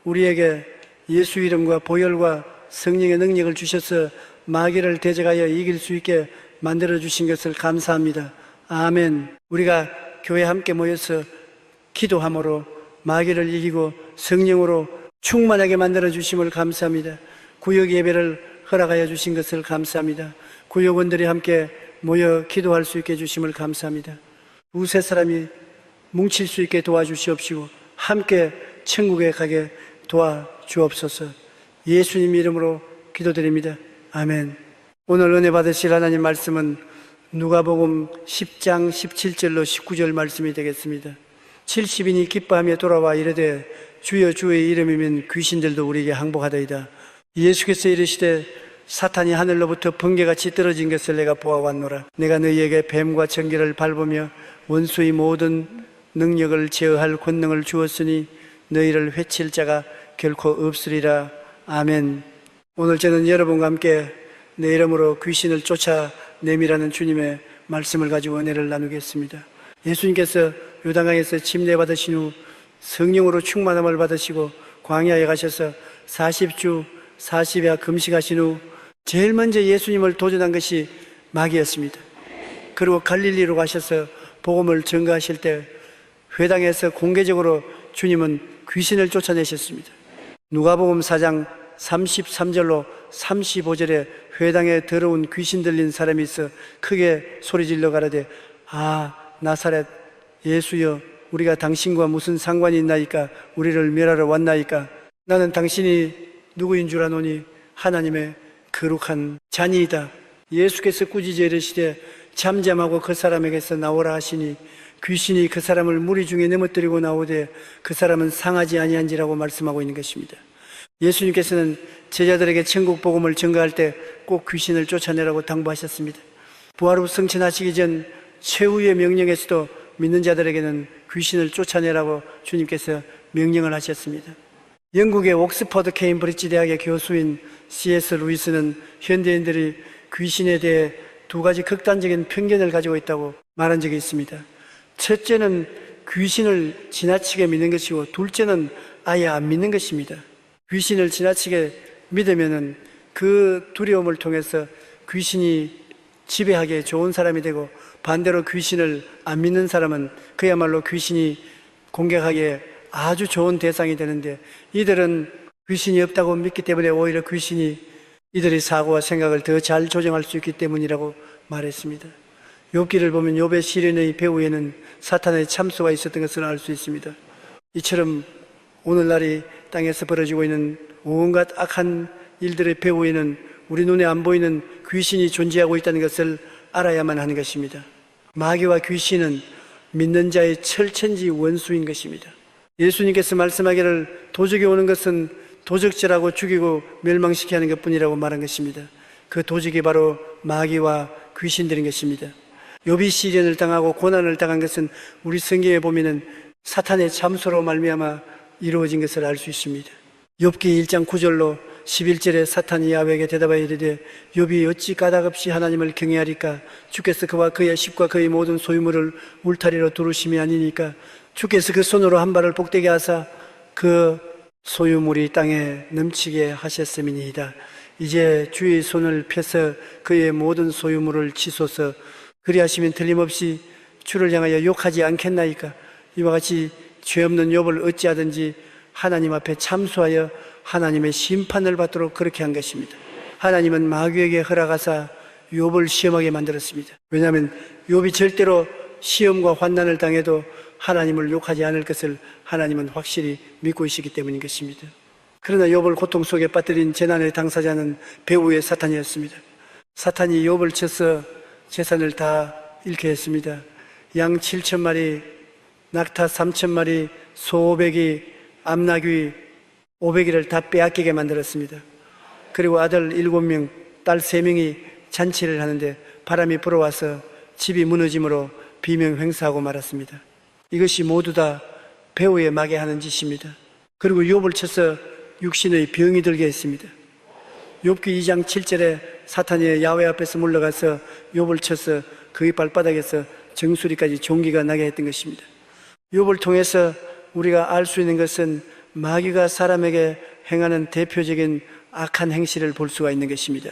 우리에게 예수 이름과 보혈과 성령의 능력을 주셔서 마귀를 대적하여 이길 수 있게 만들어주신 것을 감사합니다. 아멘. 우리가 교회 함께 모여서 기도함으로 마귀를 이기고 성령으로 충만하게 만들어주심을 감사합니다. 구역 예배를 허락하여 주신 것을 감사합니다. 구역원들이 함께 모여 기도할 수 있게 해주심을 감사합니다. 두세 사람이 뭉칠 수 있게 도와주시옵시고 함께 천국에 가게 도와주옵소서. 예수님 이름으로 기도드립니다. 아멘. 오늘 은혜 받으실 하나님 말씀은 누가복음 10장 17절로 19절 말씀이 되겠습니다. 70인이 기뻐하며 돌아와 이르되 주여 주의 이름이면 귀신들도 우리에게 항복하더이다. 예수께서 이르시되 사탄이 하늘로부터 번개같이 떨어진 것을 내가 보아왔노라. 내가 너희에게 뱀과 전기를 밟으며 원수의 모든 능력을 제어할 권능을 주었으니 너희를 해칠 자가 결코 없으리라. 아멘. 오늘 저는 여러분과 함께 내 이름으로 귀신을 쫓아내미라는 주님의 말씀을 가지고 은혜를 나누겠습니다. 예수님께서 요단강에서 침례 받으신 후 성령으로 충만함을 받으시고 광야에 가셔서 40주 40야 금식하신 후 제일 먼저 예수님을 도전한 것이 마귀였습니다. 그리고 갈릴리로 가셔서 복음을 전가하실 때 회당에서 공개적으로 주님은 귀신을 쫓아내셨습니다. 누가복음 4장 33절로 35절에 회당에 더러운 귀신 들린 사람이 있어 크게 소리질러 가라되 나사렛 예수여, 우리가 당신과 무슨 상관이 있나이까? 우리를 멸하러 왔나이까? 나는 당신이 누구인 줄 아노니 하나님의 거룩한 자니이다. 예수께서 꾸짖어 이르시되 잠잠하고 그 사람에게서 나오라 하시니 귀신이 그 사람을 무리 중에 넘어뜨리고 나오되 그 사람은 상하지 아니한지라고 말씀하고 있는 것입니다. 예수님께서는 제자들에게 천국 복음을 전가할 때 꼭 귀신을 쫓아내라고 당부하셨습니다. 부활 후 승천하시기 전 최후의 명령에서도 믿는 자들에게는 귀신을 쫓아내라고 주님께서 명령을 하셨습니다. 영국의 옥스퍼드 케임브리지 대학의 교수인 C.S. 루이스는 현대인들이 귀신에 대해 두 가지 극단적인 편견을 가지고 있다고 말한 적이 있습니다. 첫째는 귀신을 지나치게 믿는 것이고 둘째는 아예 안 믿는 것입니다. 귀신을 지나치게 믿으면은 그 두려움을 통해서 귀신이 지배하기에 좋은 사람이 되고 반대로 귀신을 안 믿는 사람은 그야말로 귀신이 공격하기에 아주 좋은 대상이 되는데 이들은 귀신이 없다고 믿기 때문에 오히려 귀신이 이들의 사고와 생각을 더 잘 조정할 수 있기 때문이라고 말했습니다. 욥기를 보면 욥의 시련의 배후에는 사탄의 참수가 있었던 것을 알 수 있습니다. 이처럼 오늘날이 땅에서 벌어지고 있는 온갖 악한 일들의 배후에는 우리 눈에 안 보이는 귀신이 존재하고 있다는 것을 알아야만 하는 것입니다. 마귀와 귀신은 믿는 자의 철천지 원수인 것입니다. 예수님께서 말씀하기를 도적이 오는 것은 도적질하고 죽이고 멸망시키게 하는 것뿐이라고 말한 것입니다. 그 도적이 바로 마귀와 귀신들인 것입니다. 욥이 시련을 당하고 고난을 당한 것은 우리 성경에 보면은 사탄의 참소로 말미암아 이루어진 것을 알 수 있습니다. 욥기 1장 9절로 11절에 사탄이 야훼에게 대답하여 이르되 욥이 어찌 까닭없이 하나님을 경외하리까? 주께서 그와 그의 집과 그의 모든 소유물을 울타리로 두르심이 아니니까? 주께서 그 손으로 한 발을 복되게 하사 그 소유물이 땅에 넘치게 하셨음이니이다. 이제 주의 손을 펴서 그의 모든 소유물을 치소서. 그리하시면 틀림없이 주를 향하여 욕하지 않겠나이까? 이와 같이 죄 없는 욥을 어찌하든지 하나님 앞에 참수하여 하나님의 심판을 받도록 그렇게 한 것입니다. 하나님은 마귀에게 허락하사 욥을 시험하게 만들었습니다. 왜냐하면 욥이 절대로 시험과 환난을 당해도 하나님을 욕하지 않을 것을 하나님은 확실히 믿고 계시기 때문인 것입니다. 그러나 욥을 고통 속에 빠뜨린 재난의 당사자는 배후의 사탄이었습니다. 사탄이 욥을 쳐서 재산을 다 이렇게 했습니다. 양 7,000마리, 낙타 3,000마리, 소 500이, 암나귀 500이를 다 빼앗기게 만들었습니다. 그리고 아들 7명, 딸 3명이 잔치를 하는데 바람이 불어와서 집이 무너짐으로 비명횡사하고 말았습니다. 이것이 모두 다 배후에 마게 하는 짓입니다. 그리고 욥을 쳐서 육신의 병이 들게 했습니다. 욥기 2장 7절에 사탄이 야훼 앞에서 물러가서 욥을 쳐서 그의 발바닥에서 정수리까지 종기가 나게 했던 것입니다. 욥을 통해서 우리가 알 수 있는 것은 마귀가 사람에게 행하는 대표적인 악한 행실을 볼 수가 있는 것입니다.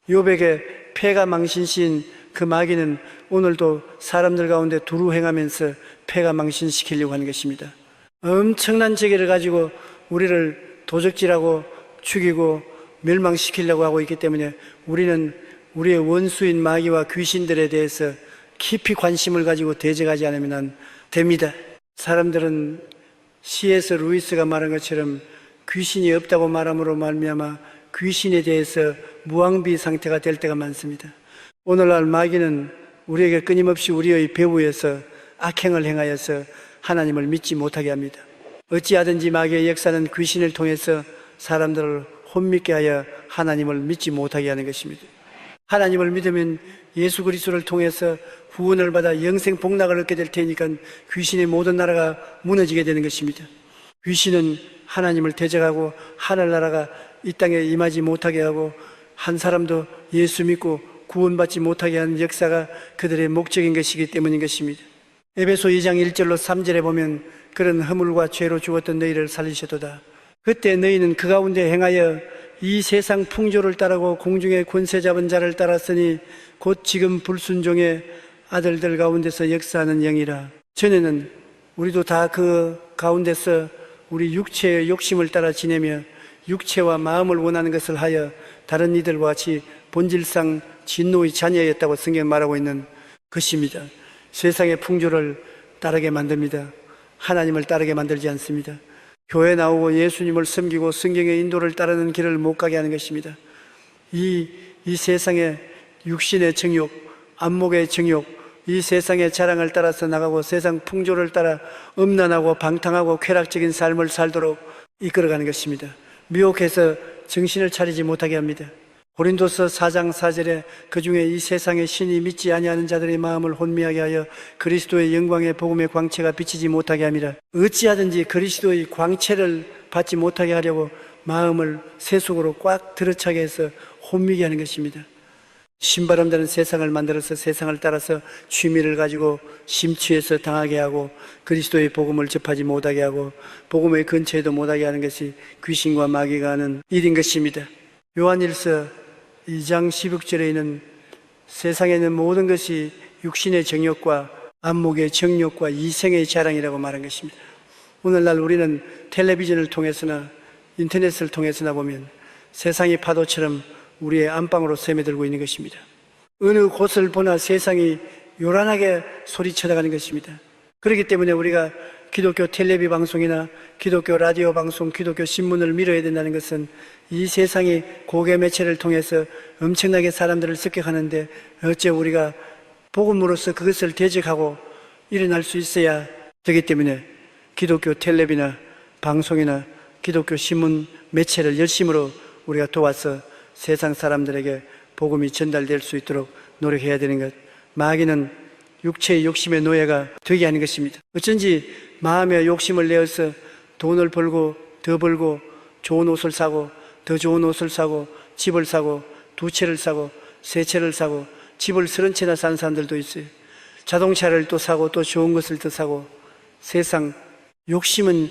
욥에게 패가 망신시인 그 마귀는 오늘도 사람들 가운데 두루 행하면서 패가 망신시키려고 하는 것입니다. 엄청난 재계를 가지고 우리를 도적질하고 죽이고 멸망시키려고 하고 있기 때문에 우리는 우리의 원수인 마귀와 귀신들에 대해서 깊이 관심을 가지고 대적하지 않으면 안 됩니다. 사람들은 C.S. 루이스가 말한 것처럼 귀신이 없다고 말함으로 말미암아 귀신에 대해서 무방비 상태가 될 때가 많습니다. 오늘날 마귀는 우리에게 끊임없이 우리의 배후에서 악행을 행하여서 하나님을 믿지 못하게 합니다. 어찌하든지 마귀의 역사는 귀신을 통해서 사람들을 혼미케 하여 하나님을 믿지 못하게 하는 것입니다. 하나님을 믿으면 예수 그리스도를 통해서 구원을 받아 영생 복락을 얻게 될 테니까 귀신의 모든 나라가 무너지게 되는 것입니다. 귀신은 하나님을 대적하고 하늘나라가 이 땅에 임하지 못하게 하고 한 사람도 예수 믿고 구원받지 못하게 하는 역사가 그들의 목적인 것이기 때문인 것입니다. 에베소 2장 1절로 3절에 보면 그런 허물과 죄로 죽었던 너희를 살리셨도다. 그때 너희는 그 가운데 행하여 이 세상 풍조를 따르고 공중의 권세 잡은 자를 따랐으니 곧 지금 불순종의 아들들 가운데서 역사하는 영이라. 전에는 우리도 다 그 가운데서 우리 육체의 욕심을 따라 지내며 육체와 마음을 원하는 것을 하여 다른 이들과 같이 본질상 진노의 자녀였다고 성경 말하고 있는 것입니다. 세상의 풍조를 따르게 만듭니다. 하나님을 따르게 만들지 않습니다. 교회 나오고 예수님을 섬기고 성경의 인도를 따르는 길을 못 가게 하는 것입니다. 이 세상의 육신의 정욕, 안목의 정욕, 이 세상의 자랑을 따라서 나가고 세상 풍조를 따라 음란하고 방탕하고 쾌락적인 삶을 살도록 이끌어가는 것입니다. 미혹해서 정신을 차리지 못하게 합니다. 고린도서 4장 4절에 그중에 이 세상의 신이 믿지 아니하는 자들의 마음을 혼미하게 하여 그리스도의 영광의 복음의 광채가 비치지 못하게 함이라. 어찌하든지 그리스도의 광채를 받지 못하게 하려고 마음을 세속으로 꽉 들어차게 해서 혼미게 하는 것입니다. 신바람되는 세상을 만들어서 세상을 따라서 취미를 가지고 심취해서 당하게 하고 그리스도의 복음을 접하지 못하게 하고 복음의 근처에도 못하게 하는 것이 귀신과 마귀가 하는 일인 것입니다. 요한일서 2장 16절에는 세상에 있는 모든 것이 육신의 정욕과 안목의 정욕과 이생의 자랑이라고 말한 것입니다. 오늘날 우리는 텔레비전을 통해서나 인터넷을 통해서나 보면 세상의 파도처럼 우리의 안방으로 스며들고 있는 것입니다. 어느 곳을 보나 세상이 요란하게 소리쳐나가는 것입니다. 그렇기 때문에 우리가 기독교 텔레비 방송이나 기독교 라디오 방송, 기독교 신문을 믿어야 된다는 것은 이 세상이 고개 매체를 통해서 엄청나게 사람들을 습격하는데 어째 우리가 복음으로서 그것을 대적하고 일어날 수 있어야 되기 때문에 기독교 텔레비나 방송이나 기독교 신문 매체를 열심으로 우리가 도와서 세상 사람들에게 복음이 전달될 수 있도록 노력해야 되는 것. 마귀는 육체의 욕심의 노예가 되게 하는 것입니다. 어쩐지 마음의 욕심을 내어서 돈을 벌고 더 벌고 좋은 옷을 사고 더 좋은 옷을 사고 집을 사고 2채를 사고 3채를 사고 집을 30채나 산 사람들도 있어요. 자동차를 또 사고 또 좋은 것을 더 사고 세상 욕심은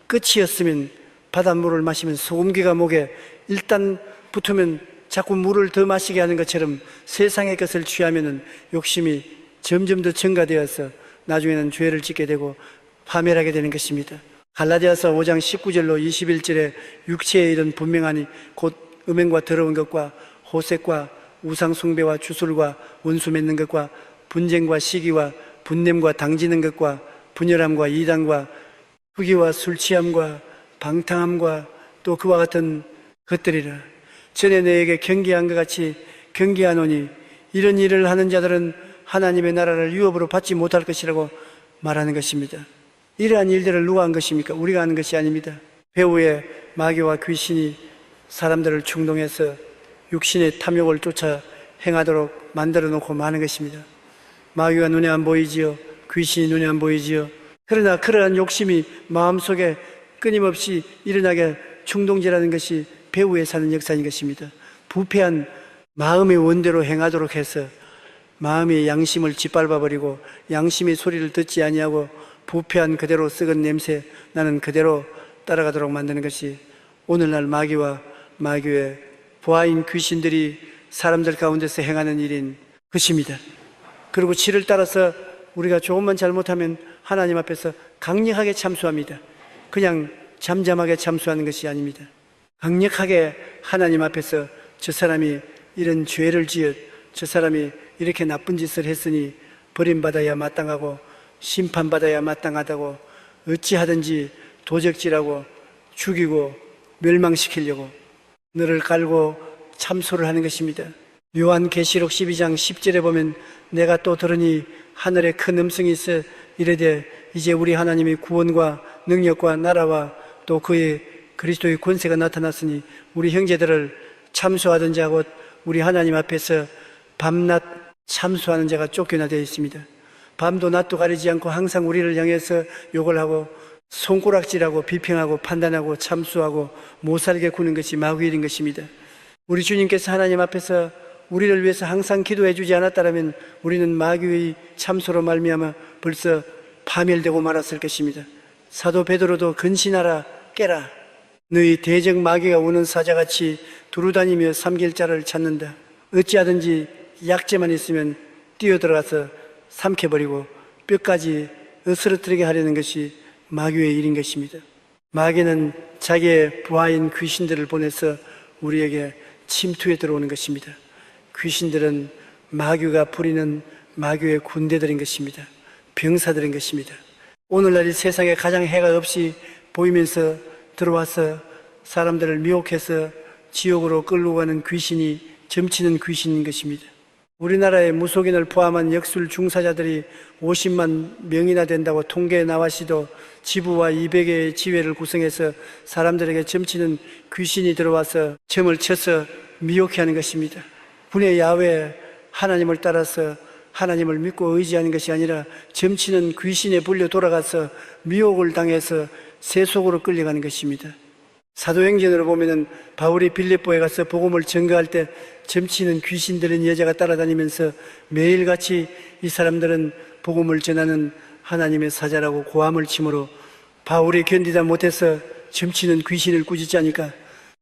끝이었으면 바닷물을 마시면 소금기가 목에 일단 붙으면 자꾸 물을 더 마시게 하는 것처럼 세상의 것을 취하면은 욕심이 점점 더 증가되어서 나중에는 죄를 짓게 되고 파멸하게 되는 것입니다. 갈라디아서 5장 19절로 21절에 육체의 일은 분명하니 곧 음행과 더러운 것과 호색과 우상 숭배와 주술과 원수 맺는 것과 분쟁과 시기와 분냄과 당지는 것과 분열함과 이단과 후기와 술 취함과 방탕함과 또 그와 같은 것들이라. 전에 너에게 경계한 것 같이 경계하노니 이런 일을 하는 자들은 하나님의 나라를 유업으로 받지 못할 것이라고 말하는 것입니다. 이러한 일들을 누가 한 것입니까? 우리가 하는 것이 아닙니다. 배후의 마귀와 귀신이 사람들을 충동해서 육신의 탐욕을 쫓아 행하도록 만들어 놓고 마는 것입니다. 마귀가 눈에 안 보이지요. 귀신이 눈에 안 보이지요. 그러나 그러한 욕심이 마음속에 끊임없이 일어나게 충동질하는 것이 배후에 사는 역사인 것입니다. 부패한 마음의 원대로 행하도록 해서 마음의 양심을 짓밟아버리고 양심의 소리를 듣지 아니하고 부패한 그대로 썩은 냄새 나는 그대로 따라가도록 만드는 것이 오늘날 마귀와 마귀의 부하인 귀신들이 사람들 가운데서 행하는 일인 것입니다. 그리고 치를 따라서 우리가 조금만 잘못하면 하나님 앞에서 강력하게 참수합니다. 그냥 잠잠하게 참수하는 것이 아닙니다. 강력하게 하나님 앞에서 저 사람이 이런 죄를 지었, 저 사람이 이렇게 나쁜 짓을 했으니 버림받아야 마땅하고 심판받아야 마땅하다고 어찌하든지 도적질하고 죽이고 멸망시키려고 너를 깔고 참소를 하는 것입니다. 요한계시록 12장 10절에 보면 내가 또 들으니 하늘에 큰 음성이 있어 이르되 이제 우리 하나님의 구원과 능력과 나라와 또 그의 그리스도의 권세가 나타났으니 우리 형제들을 참소하던 자 곧 우리 하나님 앞에서 밤낮 참소하는 자가 쫓겨나되어 있습니다. 밤도 낮도 가리지 않고 항상 우리를 향해서 욕을 하고 손가락질하고 비평하고 판단하고 참수하고 못살게 구는 것이 마귀의 일인 것입니다. 우리 주님께서 하나님 앞에서 우리를 위해서 항상 기도해 주지 않았다면 우리는 마귀의 참소로 말미암아 벌써 파멸되고 말았을 것입니다. 사도 베드로도 근신하라 깨라 너희 대적 마귀가 오는 사자같이 두루다니며 삼킬 자를 찾는다. 어찌하든지 약재만 있으면 뛰어들어가서 삼켜버리고 뼈까지 으스러뜨리게 하려는 것이 마귀의 일인 것입니다. 마귀는 자기의 부하인 귀신들을 보내서 우리에게 침투에 들어오는 것입니다. 귀신들은 마귀가 부리는 마귀의 군대들인 것입니다. 병사들인 것입니다. 오늘날 이 세상에 가장 해가 없이 보이면서 들어와서 사람들을 미혹해서 지옥으로 끌고 가는 귀신이 점치는 귀신인 것입니다. 우리나라의 무속인을 포함한 역술 중사자들이 50만 명이나 된다고 통계에 나와시도 지부와 200개의 지회를 구성해서 사람들에게 점치는 귀신이 들어와서 점을 쳐서 미혹해 하는 것입니다. 분의 야외 하나님을 따라서 하나님을 믿고 의지하는 것이 아니라 점치는 귀신에 불려 돌아가서 미혹을 당해서 세속으로 끌려가는 것입니다. 사도행전으로 보면은 바울이 빌립보에 가서 복음을 전가할 때 점치는 귀신 들린 여자가 따라다니면서 매일같이 이 사람들은 복음을 전하는 하나님의 사자라고 고함을 치므로 바울이 견디다 못해서 점치는 귀신을 꾸짖자니까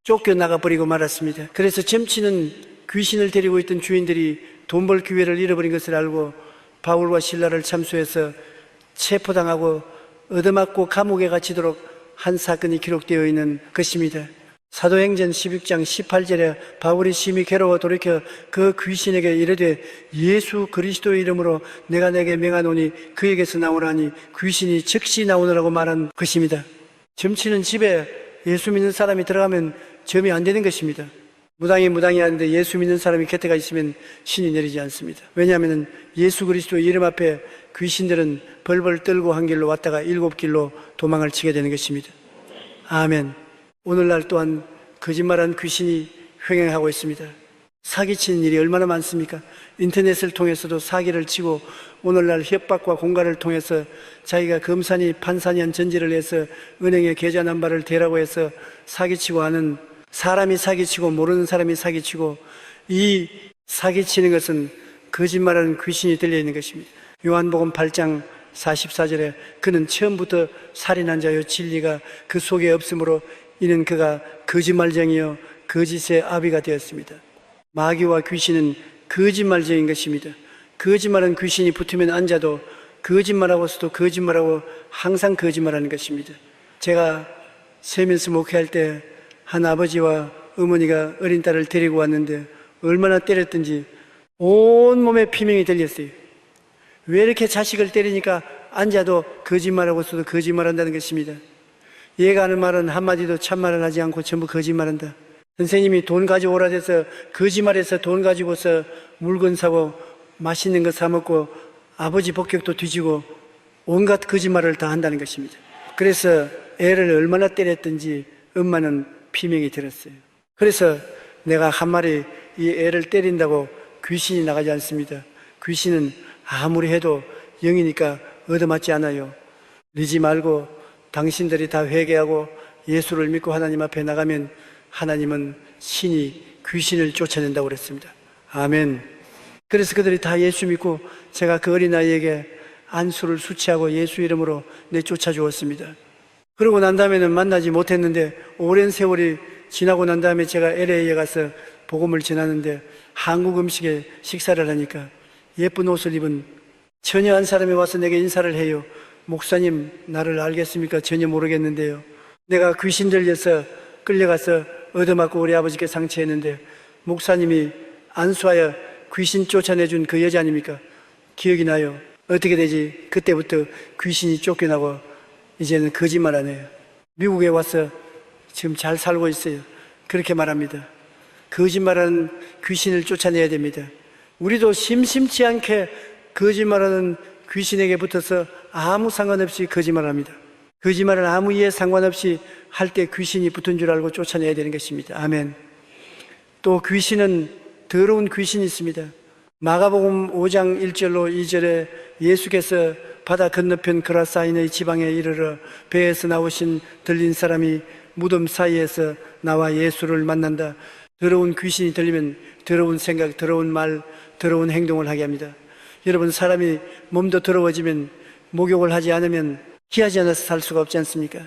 쫓겨나가 버리고 말았습니다. 그래서 점치는 귀신을 데리고 있던 주인들이 돈 벌 기회를 잃어버린 것을 알고 바울과 실라를 참수해서 체포당하고 얻어맞고 감옥에 갇히도록 한 사건이 기록되어 있는 것입니다. 사도행전 16장 18절에 바울이 심히 괴로워 돌이켜 그 귀신에게 이르되 예수 그리스도의 이름으로 내가 내게 명하노니 그에게서 나오라니 귀신이 즉시 나오느라고 말한 것입니다. 점치는 집에 예수 믿는 사람이 들어가면 점이 안 되는 것입니다. 무당이 하는데 예수 믿는 사람이 곁에가 있으면 신이 내리지 않습니다. 왜냐하면 예수 그리스도의 이름 앞에 귀신들은 벌벌 떨고 한 길로 왔다가 7길로 도망을 치게 되는 것입니다. 아멘. 오늘날 또한 거짓말한 귀신이 횡행하고 있습니다. 사기치는 일이 얼마나 많습니까? 인터넷을 통해서도 사기를 치고 오늘날 협박과 공갈을 통해서 자기가 검사니 판사니 한 전제를 해서 은행에 계좌 넘버를 대라고 해서 사기치고 하는 사람이 사기치고 모르는 사람이 사기치고 이 사기치는 것은 거짓말하는 귀신이 들려있는 것입니다. 요한복음 8장 44절에 그는 처음부터 살인한 자요 진리가 그 속에 없으므로 이는 그가 거짓말쟁이요 거짓의 아비가 되었습니다. 마귀와 귀신은 거짓말쟁인 것입니다. 거짓말은 귀신이 붙으면 앉아도 거짓말하고서도 거짓말하고 항상 거짓말하는 것입니다. 제가 세면서 목회할 때 한 아버지와 어머니가 어린 딸을 데리고 왔는데 얼마나 때렸든지 온몸에 피명이 들렸어요. 왜 이렇게 자식을 때리니까 앉아도 거짓말하고서도 거짓말한다는 것입니다. 얘가 하는 말은 한마디도 참말을 하지 않고 전부 거짓말한다. 선생님이 돈 가져오라 해서 거짓말해서 돈 가지고서 물건 사고 맛있는 거 사 먹고 아버지 복격도 뒤지고 온갖 거짓말을 다 한다는 것입니다. 그래서 애를 얼마나 때렸든지 엄마는 비명이 들었어요. 그래서 내가 한 마리 이 애를 때린다고 귀신이 나가지 않습니다. 귀신은 아무리 해도 영이니까 얻어맞지 않아요. 늦지 말고 당신들이 다 회개하고 예수를 믿고 하나님 앞에 나가면 하나님은 신이 귀신을 쫓아낸다고 그랬습니다. 아멘. 그래서 그들이 다 예수 믿고 제가 그 어린아이에게 안수를 수치하고 예수 이름으로 내쫓아 주었습니다. 그러고 난 다음에는 만나지 못했는데 오랜 세월이 지나고 난 다음에 제가 LA에 가서 복음을 전하는데 한국 음식에 식사를 하니까 예쁜 옷을 입은 처녀 한 사람이 와서 내게 인사를 해요. 목사님, 나를 알겠습니까? 전혀 모르겠는데요. 내가 귀신 들려서 끌려가서 얻어맞고 우리 아버지께 상처했는데 목사님이 안수하여 귀신 쫓아내준 그 여자 아닙니까? 기억이 나요. 어떻게 되지? 그때부터 귀신이 쫓겨나고 이제는 거짓말 안 해요. 미국에 와서 지금 잘 살고 있어요. 그렇게 말합니다. 거짓말하는 귀신을 쫓아내야 됩니다. 우리도 심심치 않게 거짓말하는 귀신에게 붙어서 아무 상관없이 거짓말합니다. 거짓말을 아무 이해 상관없이 할 때 귀신이 붙은 줄 알고 쫓아내야 되는 것입니다. 아멘. 또 귀신은 더러운 귀신이 있습니다. 마가복음 5장 1절로 2절에 예수께서 바다 건너편 그라사인의 지방에 이르러 배에서 나오신 들린 사람이 무덤 사이에서 나와 예수를 만난다. 더러운 귀신이 들리면 더러운 생각, 더러운 말, 더러운 행동을 하게 합니다. 여러분, 사람이 몸도 더러워지면 목욕을 하지 않으면 희하지 않아서 살 수가 없지 않습니까?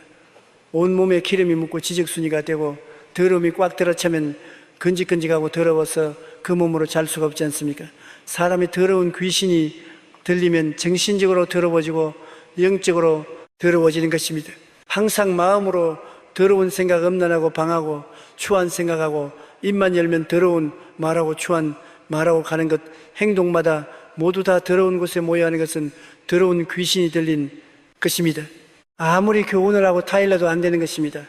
온몸에 기름이 묻고 지적순이가 되고 더러움이 꽉 들어차면 건직건직하고 더러워서 그 몸으로 잘 수가 없지 않습니까? 사람이 더러운 귀신이 들리면 정신적으로 더러워지고 영적으로 더러워지는 것입니다. 항상 마음으로 더러운 생각 엄란하고 방하고 추한 생각하고 입만 열면 더러운 말하고 추한 말하고 가는 것, 행동마다 모두 다 더러운 곳에 모여 하는 것은 더러운 귀신이 들린 것입니다. 아무리 교훈을 하고 타일러도 안 되는 것입니다.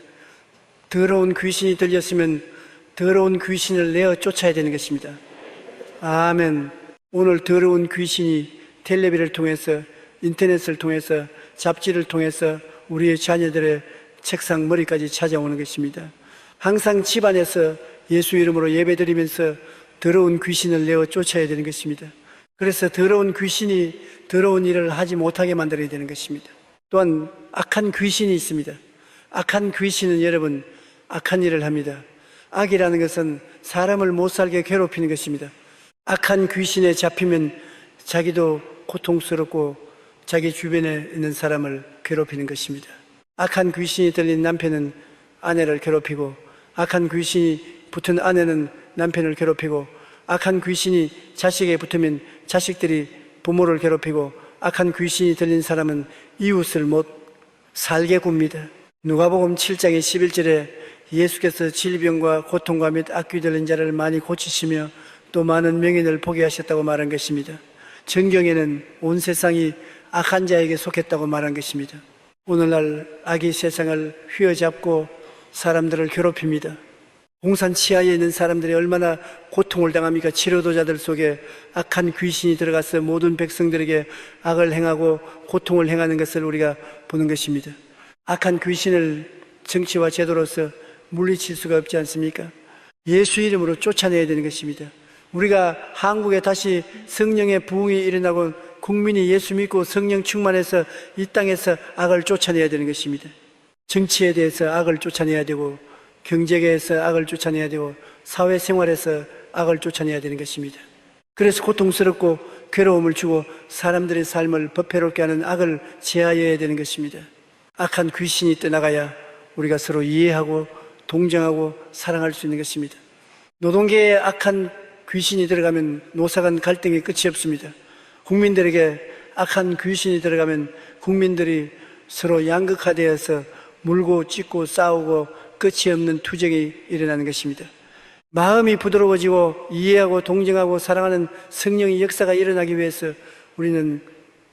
더러운 귀신이 들렸으면 더러운 귀신을 내어 쫓아야 되는 것입니다. 아멘. 오늘 더러운 귀신이 텔레비를 통해서, 인터넷을 통해서, 잡지를 통해서 우리의 자녀들의 책상 머리까지 찾아오는 것입니다. 항상 집안에서 예수 이름으로 예배드리면서 더러운 귀신을 내어 쫓아야 되는 것입니다. 그래서 더러운 귀신이 더러운 일을 하지 못하게 만들어야 되는 것입니다. 또한 악한 귀신이 있습니다. 악한 귀신은 여러분 악한 일을 합니다. 악이라는 것은 사람을 못 살게 괴롭히는 것입니다. 악한 귀신에 잡히면 자기도 고통스럽고 자기 주변에 있는 사람을 괴롭히는 것입니다. 악한 귀신이 들린 남편은 아내를 괴롭히고, 악한 귀신이 붙은 아내는 남편을 괴롭히고, 악한 귀신이 자식에게 붙으면 자식들이 부모를 괴롭히고, 악한 귀신이 들린 사람은 이웃을 못 살게 굽니다. 누가복음 7장의 11절에 예수께서 질병과 고통과 및 악귀 들린 자를 많이 고치시며 또 많은 명인을 보게 하셨다고 말한 것입니다. 정경에는 온 세상이 악한 자에게 속했다고 말한 것입니다. 오늘날 악이 세상을 휘어잡고 사람들을 괴롭힙니다. 공산 치하에 있는 사람들이 얼마나 고통을 당합니까? 치료도자들 속에 악한 귀신이 들어가서 모든 백성들에게 악을 행하고 고통을 행하는 것을 우리가 보는 것입니다. 악한 귀신을 정치와 제도로서 물리칠 수가 없지 않습니까? 예수 이름으로 쫓아내야 되는 것입니다. 우리가 한국에 다시 성령의 부흥이 일어나고 국민이 예수 믿고 성령 충만해서 이 땅에서 악을 쫓아내야 되는 것입니다. 정치에 대해서 악을 쫓아내야 되고, 경제계에서 악을 쫓아내야 되고, 사회생활에서 악을 쫓아내야 되는 것입니다. 그래서 고통스럽고 괴로움을 주고 사람들의 삶을 법회롭게 하는 악을 제하여야 되는 것입니다. 악한 귀신이 떠나가야 우리가 서로 이해하고 동정하고 사랑할 수 있는 것입니다. 노동계에 악한 귀신이 들어가면 노사간 갈등이 끝이 없습니다. 국민들에게 악한 귀신이 들어가면 국민들이 서로 양극화되어서 물고 찢고 싸우고 끝이 없는 투쟁이 일어나는 것입니다. 마음이 부드러워지고 이해하고 동정하고 사랑하는 성령의 역사가 일어나기 위해서 우리는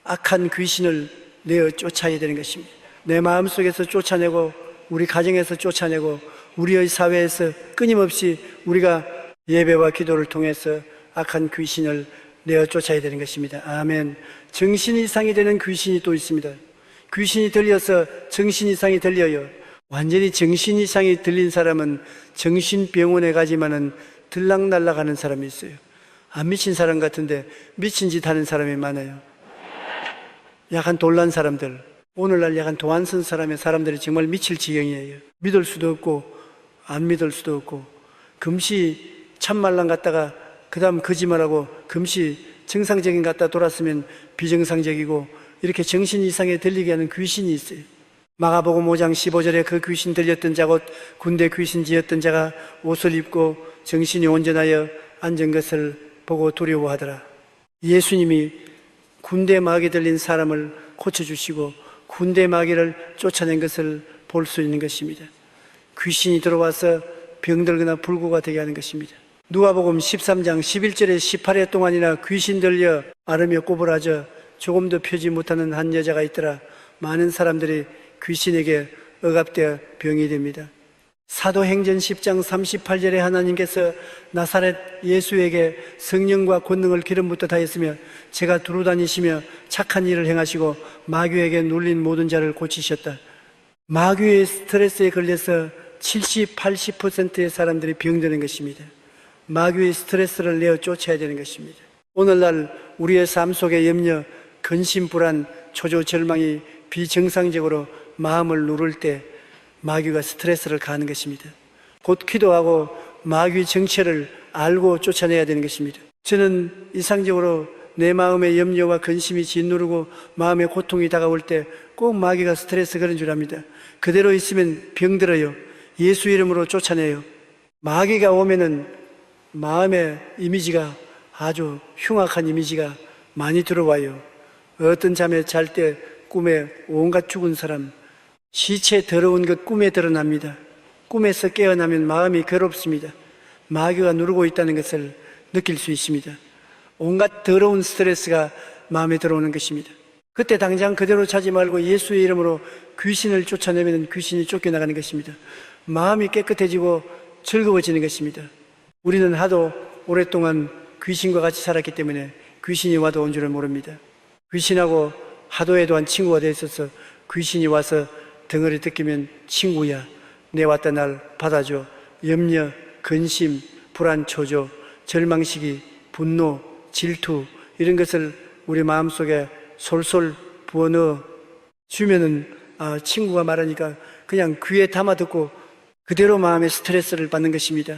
악한 귀신을 내어 쫓아야 되는 것입니다. 내 마음속에서 쫓아내고 우리 가정에서 쫓아내고 우리의 사회에서 끊임없이 우리가 예배와 기도를 통해서 악한 귀신을 내어 쫓아야 되는 것입니다. 아멘. 정신 이상이 되는 귀신이 또 있습니다. 귀신이 들려서 정신 이상이 들려요. 완전히 정신 이상이 들린 사람은 정신병원에 가지만은 들락날락하는 사람이 있어요. 안 미친 사람 같은데 미친 짓 하는 사람이 많아요. 약간 놀란 사람들, 오늘날 약간 도안선 사람들이 정말 미칠 지경이에요. 믿을 수도 없고 안 믿을 수도 없고, 금시 참말랑 갔다가 그 다음 거짓말하고, 금시 정상적인 갔다 돌았으면 비정상적이고, 이렇게 정신 이상에 들리게 하는 귀신이 있어요. 마가복음 5장 15절에 그 귀신 들렸던 자 곧 군대 귀신지었던 자가 옷을 입고 정신이 온전하여 앉은 것을 보고 두려워하더라. 예수님이 군대 마귀 들린 사람을 고쳐주시고 군대 마귀를 쫓아낸 것을 볼 수 있는 것입니다. 귀신이 들어와서 병들거나 불구가 되게 하는 것입니다. 누가복음 13장 11절에 18회 동안이나 귀신 들려 앓으며 꼬부라져 조금도 펴지 못하는 한 여자가 있더라. 많은 사람들이 귀신에게 억압되어 병이 됩니다. 사도행전 10장 38절에 하나님께서 나사렛 예수에게 성령과 권능을 기름부터 다했으며 제가 두루다니시며 착한 일을 행하시고 마귀에게 눌린 모든 자를 고치셨다. 마귀의 스트레스에 걸려서 70, 80%의 사람들이 병드는 것입니다. 마귀의 스트레스를 내어 쫓아야 되는 것입니다. 오늘날 우리의 삶 속에 염려, 근심, 불안, 초조, 절망이 비정상적으로 마음을 누를 때 마귀가 스트레스를 가하는 것입니다. 곧 기도하고 마귀 정체를 알고 쫓아내야 되는 것입니다. 저는 이상적으로 내 마음의 염려와 근심이 짓누르고 마음의 고통이 다가올 때 꼭 마귀가 스트레스 그런 줄 압니다. 그대로 있으면 병들어요. 예수 이름으로 쫓아내요. 마귀가 오면은 마음의 이미지가 아주 흉악한 이미지가 많이 들어와요. 어떤 잠에 잘 때 꿈에 온갖 죽은 사람, 시체 더러운 것 꿈에 드러납니다. 꿈에서 깨어나면 마음이 괴롭습니다. 마귀가 누르고 있다는 것을 느낄 수 있습니다. 온갖 더러운 스트레스가 마음에 들어오는 것입니다. 그때 당장 그대로 자지 말고 예수의 이름으로 귀신을 쫓아내면 귀신이 쫓겨나가는 것입니다. 마음이 깨끗해지고 즐거워지는 것입니다. 우리는 하도 오랫동안 귀신과 같이 살았기 때문에 귀신이 와도 온 줄을 모릅니다. 귀신하고 하도에도 한 친구가 되어 있어서 귀신이 와서 덩어리 뜯기면 친구야, 내 왔다 날 받아줘. 염려, 근심, 불안, 초조, 절망시기, 분노, 질투 이런 것을 우리 마음속에 솔솔 부어넣어 주면은 친구가 말하니까 그냥 귀에 담아 듣고 그대로 마음의 스트레스를 받는 것입니다.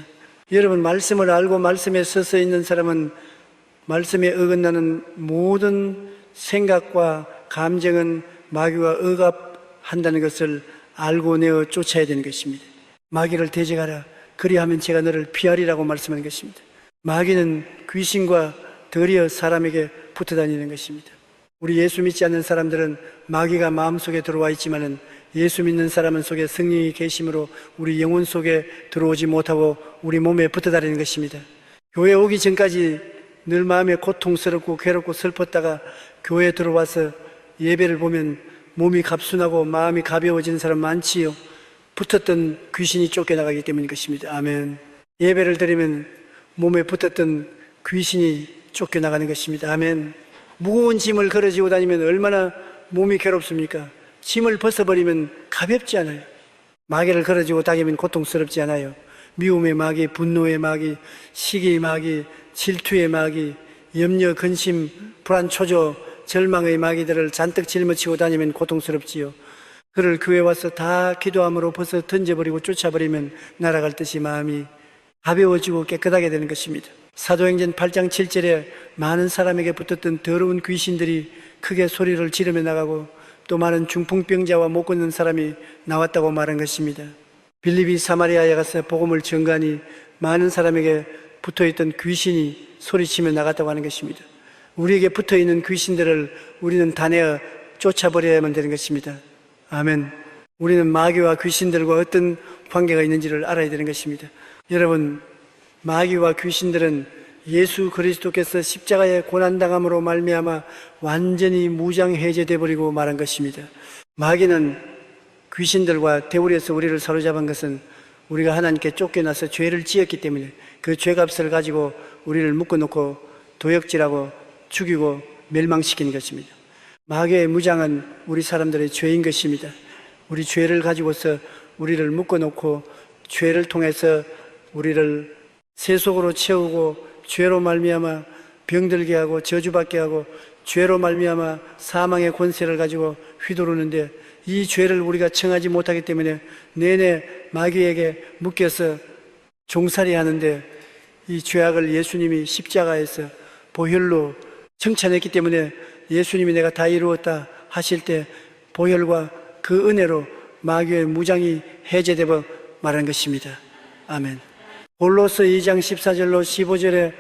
여러분, 말씀을 알고 말씀에 서서 있는 사람은 말씀에 어긋나는 모든 생각과 감정은 마귀가 억압한다는 것을 알고 내어 쫓아야 되는 것입니다. 마귀를 대적하라. 그리하면 제가 너를 피하리라고 말씀하는 것입니다. 마귀는 귀신과 덜이어 사람에게 붙어 다니는 것입니다. 우리 예수 믿지 않는 사람들은 마귀가 마음속에 들어와 있지만은 예수 믿는 사람 속에 성령이 계심으로 우리 영혼 속에 들어오지 못하고 우리 몸에 붙어 다니는 것입니다. 교회 오기 전까지 늘 마음에 고통스럽고 괴롭고 슬펐다가 교회에 들어와서 예배를 보면 몸이 갑순하고 마음이 가벼워지는 사람 많지요. 붙었던 귀신이 쫓겨나가기 때문인 것입니다. 아멘. 예배를 드리면 몸에 붙었던 귀신이 쫓겨나가는 것입니다. 아멘. 무거운 짐을 걸어지고 다니면 얼마나 몸이 괴롭습니까? 짐을 벗어버리면 가볍지 않아요. 마귀를 걸어지고 다니면 고통스럽지 않아요. 미움의 마귀, 분노의 마귀, 시기의 마귀, 질투의 마귀, 염려, 근심, 불안, 초조, 절망의 마귀들을 잔뜩 짊어지고 다니면 고통스럽지요. 그를 교회 와서 다 기도함으로 벗어 던져버리고 쫓아버리면 날아갈 듯이 마음이 가벼워지고 깨끗하게 되는 것입니다. 사도행전 8장 7절에 많은 사람에게 붙었던 더러운 귀신들이 크게 소리를 지르며 나가고 또 많은 중풍병자와 못 걷는 사람이 나왔다고 말한 것입니다. 빌립이 사마리아에 가서 복음을 전가하니 많은 사람에게 붙어있던 귀신이 소리치며 나갔다고 하는 것입니다. 우리에게 붙어있는 귀신들을 우리는 다 내어 쫓아버려야만 되는 것입니다. 아멘. 우리는 마귀와 귀신들과 어떤 관계가 있는지를 알아야 되는 것입니다. 여러분, 마귀와 귀신들은 예수 그리스도께서 십자가에 고난당함으로 말미암아 완전히 무장해제돼 버리고 말한 것입니다. 마귀는 귀신들과 대우리에서 우리를 사로잡은 것은 우리가 하나님께 쫓겨나서 죄를 지었기 때문에 그 죄값을 가지고 우리를 묶어놓고 도역질하고 죽이고 멸망시킨 것입니다. 마귀의 무장은 우리 사람들의 죄인 것입니다. 우리 죄를 가지고서 우리를 묶어놓고 죄를 통해서 우리를 세속으로 채우고 죄로 말미암아 병들게 하고 저주받게 하고 죄로 말미암아 사망의 권세를 가지고 휘두르는데, 이 죄를 우리가 청하지 못하기 때문에 내내 마귀에게 묶여서 종살이 하는데, 이 죄악을 예수님이 십자가에서 보혈로 청산했기 때문에 예수님이 내가 다 이루었다 하실 때 보혈과 그 은혜로 마귀의 무장이 해제되고 말한 것입니다. 아멘. 골로새 2장 14절로 15절에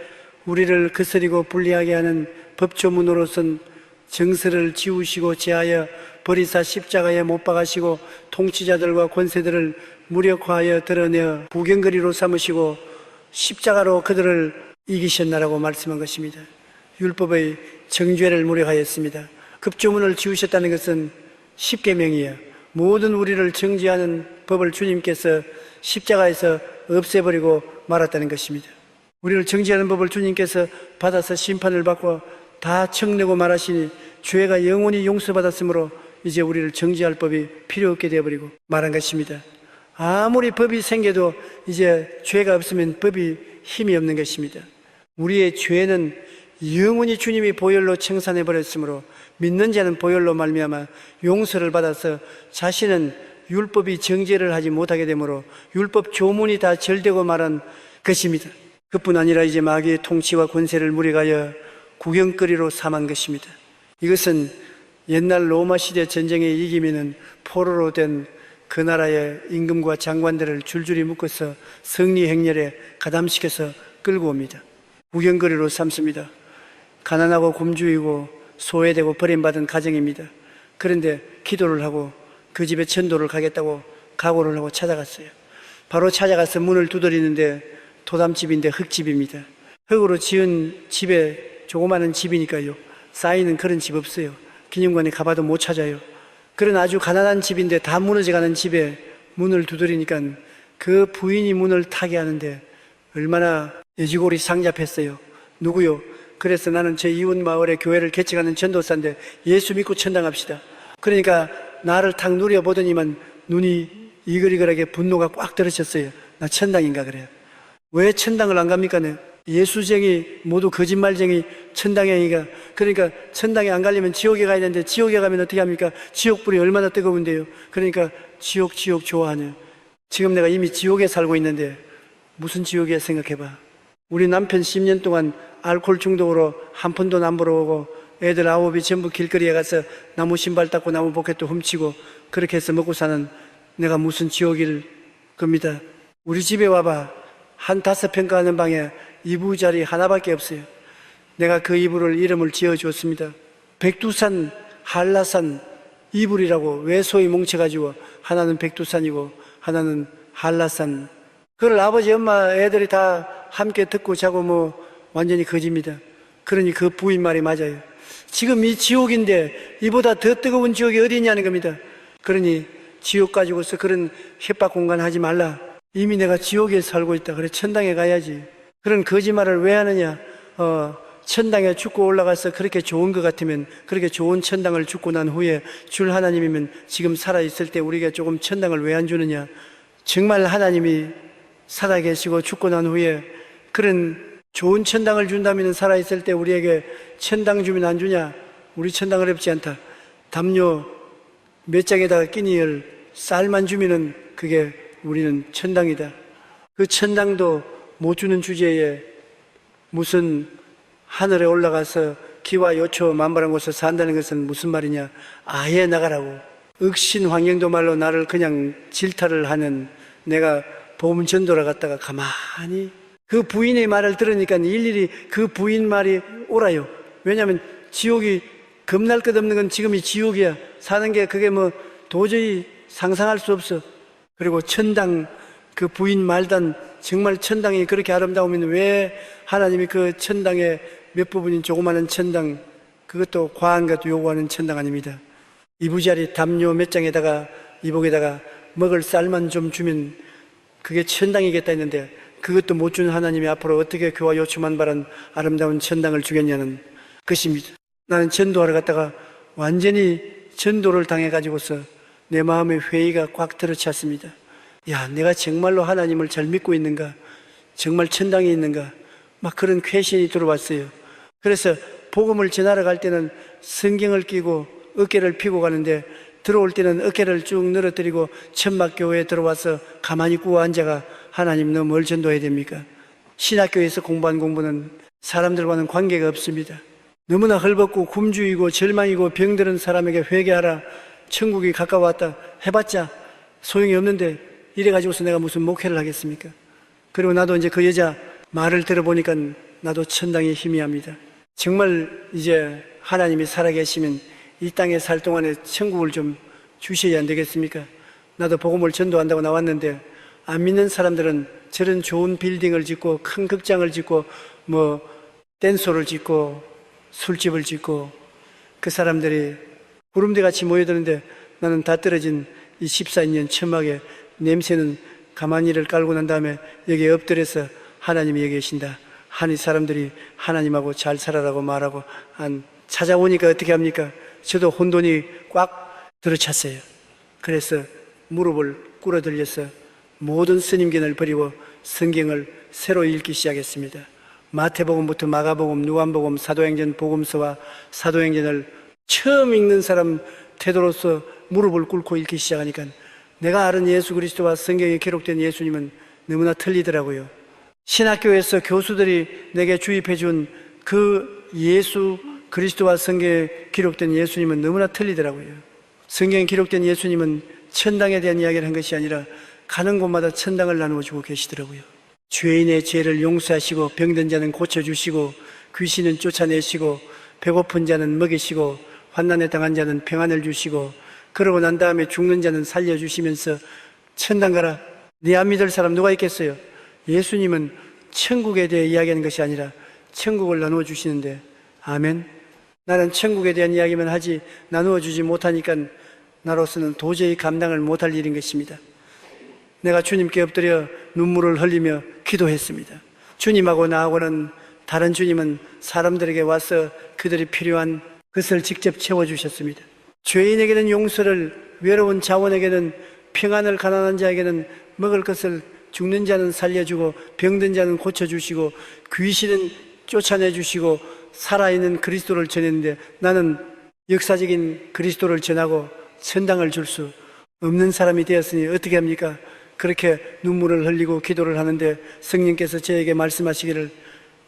우리를 거스리고 불리하게 하는 법조문으로선 정서를 지우시고 제하여 버리사 십자가에 못 박으시고 통치자들과 권세들을 무력화하여 드러내어 구경거리로 삼으시고 십자가로 그들을 이기셨나라고 말씀한 것입니다. 율법의 정죄를 무력하였습니다. 급조문을 지우셨다는 것은 십계명이에요. 모든 우리를 정죄하는 법을 주님께서 십자가에서 없애버리고 말았다는 것입니다. 우리를 정죄하는 법을 주님께서 받아서 심판을 받고 다 청내고 말하시니 죄가 영원히 용서받았으므로 이제 우리를 정죄할 법이 필요 없게 되어버리고 말한 것입니다. 아무리 법이 생겨도 이제 죄가 없으면 법이 힘이 없는 것입니다. 우리의 죄는 영원히 주님이 보혈로 청산해 버렸으므로 믿는 자는 보혈로 말미암아 용서를 받아서 자신은 율법이 정죄를 하지 못하게 되므로 율법 조문이 다 절되고 말한 것입니다. 그뿐 아니라 이제 마귀의 통치와 권세를 무력하여 구경거리로 삼은 것입니다. 이것은 옛날 로마 시대 전쟁에 이기면은 포로로 된 그 나라의 임금과 장관들을 줄줄이 묶어서 승리 행렬에 가담시켜서 끌고 옵니다. 구경거리로 삼습니다. 가난하고 굶주리고 소외되고 버림받은 가정입니다. 그런데 기도를 하고 그 집에 전도를 가겠다고 각오를 하고 찾아갔어요. 바로 찾아가서 문을 두드리는데 도담집인데 흙집입니다. 흙으로 지은 집에, 조그마한 집이니까요, 쌓이는 그런 집 없어요. 기념관에 가봐도 못 찾아요. 그런 아주 가난한 집인데 다 무너져가는 집에 문을 두드리니까 그 부인이 문을 타게 하는데 얼마나 애지골이 상잡했어요. 누구요? 그래서 나는 제 이웃 마을에 교회를 개척하는 전도사인데 예수 믿고 천당합시다. 그러니까 나를 탁 누려보더니만 눈이 이글이글하게 분노가 꽉 들으셨어요. 나 천당인가 그래요. 왜 천당을 안 갑니까? 예수쟁이, 모두 거짓말쟁이, 천당행이가. 그러니까 천당에 안 가려면 지옥에 가야 되는데 지옥에 가면 어떻게 합니까? 지옥불이 얼마나 뜨거운데요. 그러니까 지옥 좋아하네요. 지금 내가 이미 지옥에 살고 있는데 무슨 지옥이야 생각해봐. 우리 남편 10년 동안 알코올 중독으로 한 푼도 안 벌어오고 애들 9이 전부 길거리에 가서 나무 신발 닦고 나무 포켓도 훔치고 그렇게 해서 먹고 사는 내가 무슨 지옥일 겁니다. 우리 집에 와봐. 한 5평가 하는 방에 이부자리 하나밖에 없어요. 내가 그 이불을 이름을 지어주었습니다. 백두산, 한라산 이불이라고. 왜 소위 뭉쳐가지고 하나는 백두산이고 하나는 한라산. 그걸 아버지 엄마 애들이 다 함께 듣고 자고 뭐 완전히 거짓입니다. 그러니 그 부인 말이 맞아요. 지금 이 지옥인데 이보다 더 뜨거운 지옥이 어디 있냐는 겁니다. 그러니 지옥 가지고서 그런 협박 공간 하지 말라. 이미 내가 지옥에 살고 있다. 그래 천당에 가야지. 그런 거짓말을 왜 하느냐. 천당에 죽고 올라가서 그렇게 좋은 것 같으면, 그렇게 좋은 천당을 죽고 난 후에 줄 하나님이면 지금 살아있을 때 우리가 조금 천당을 왜 안 주느냐. 정말 하나님이 살아계시고 죽고 난 후에 그런 좋은 천당을 준다면 살아있을 때 우리에게 천당 주면 안 주냐. 우리 천당 어렵지 않다. 담요 몇 장에다가 끼니를 쌀만 주면은 그게 우리는 천당이다. 그 천당도 못 주는 주제에 무슨 하늘에 올라가서 기와 요초 만발한 곳에 산다는 것은 무슨 말이냐. 아예 나가라고. 억신 환경도 말로 나를 그냥 질타를 하는 내가 보험 전도를 갔다가 가만히 그 부인의 말을 들으니까 일일이 그 부인 말이 옳아요. 왜냐하면 지옥이 겁날 것 없는 건 지금이 지옥이야. 사는 게 그게 뭐 도저히 상상할 수 없어. 그리고 천당, 그 부인 말단 정말 천당이 그렇게 아름다우면 왜 하나님이 그 천당의 몇 부분인 조그마한 천당, 그것도 과한 것도 요구하는 천당 아닙니다. 이부자리 담요 몇 장에다가 이복에다가 먹을 쌀만 좀 주면 그게 천당이겠다 했는데 그것도 못 준 하나님이 앞으로 어떻게 그와 요청만 바란 아름다운 천당을 주겠냐는 것입니다. 나는 전도하러 갔다가 완전히 전도를 당해가지고서 내 마음의 회의가 꽉 들어찼습니다. 야, 내가 정말로 하나님을 잘 믿고 있는가? 정말 천당에 있는가? 막 그런 쾌신이 들어왔어요. 그래서 복음을 전하러 갈 때는 성경을 끼고 어깨를 펴고 가는데 들어올 때는 어깨를 쭉 늘어뜨리고 천막교회에 들어와서 가만히 구워 앉아가 하나님 너 뭘 전도해야 됩니까? 신학교에서 공부한 공부는 사람들과는 관계가 없습니다. 너무나 헐벗고 굶주이고 절망이고 병들은 사람에게 회개하라. 천국이 가까워왔다. 해봤자 소용이 없는데 이래가지고서 내가 무슨 목회를 하겠습니까? 그리고 나도 이제 그 여자 말을 들어보니까 나도 천당에 희미합니다. 정말 이제 하나님이 살아계시면 이 땅에 살 동안에 천국을 좀 주셔야 안 되겠습니까? 나도 복음을 전도한다고 나왔는데 안 믿는 사람들은 저런 좋은 빌딩을 짓고 큰 극장을 짓고 뭐 댄소를 짓고 술집을 짓고 그 사람들이 구름대같이 모여드는데 나는 다 떨어진 이 14년 천막에 냄새는 가만히를 깔고 난 다음에 여기에 엎드려서 하나님이 여기 계신다. 한 이 사람들이 하나님하고 잘 살아라고 말하고 찾아오니까 어떻게 합니까? 저도 혼돈이 꽉 들어찼어요. 그래서 무릎을 꿇어들려서 모든 스님견을 버리고 성경을 새로 읽기 시작했습니다. 마태복음부터 마가복음, 누간복음, 사도행전 복음서와 사도행전을 처음 읽는 사람 태도로서 무릎을 꿇고 읽기 시작하니까 내가 아는 예수 그리스도와 성경에 기록된 예수님은 너무나 틀리더라고요. 신학교에서 교수들이 내게 주입해 준 그 예수 그리스도와 성경에 기록된 예수님은 너무나 틀리더라고요. 성경에 기록된 예수님은 천당에 대한 이야기를 한 것이 아니라 가는 곳마다 천당을 나누어주고 계시더라고요. 죄인의 죄를 용서하시고 병든 자는 고쳐주시고 귀신은 쫓아내시고 배고픈 자는 먹이시고 환난에 당한 자는 평안을 주시고 그러고 난 다음에 죽는 자는 살려주시면서 천당 가라. 네 안 믿을 사람 누가 있겠어요? 예수님은 천국에 대해 이야기하는 것이 아니라 천국을 나누어 주시는데 아멘. 나는 천국에 대한 이야기만 하지 나누어 주지 못하니까 나로서는 도저히 감당을 못할 일인 것입니다. 내가 주님께 엎드려 눈물을 흘리며 기도했습니다. 주님하고 나하고는 다른 주님은 사람들에게 와서 그들이 필요한 것을 직접 채워주셨습니다. 죄인에게는 용서를, 외로운 자원에게는 평안을, 가난한 자에게는 먹을 것을, 죽는 자는 살려주고 병든 자는 고쳐주시고 귀신은 쫓아내주시고 살아있는 그리스도를 전했는데 나는 역사적인 그리스도를 전하고 천당을 줄 수 없는 사람이 되었으니 어떻게 합니까? 그렇게 눈물을 흘리고 기도를 하는데 성령께서 저에게 말씀하시기를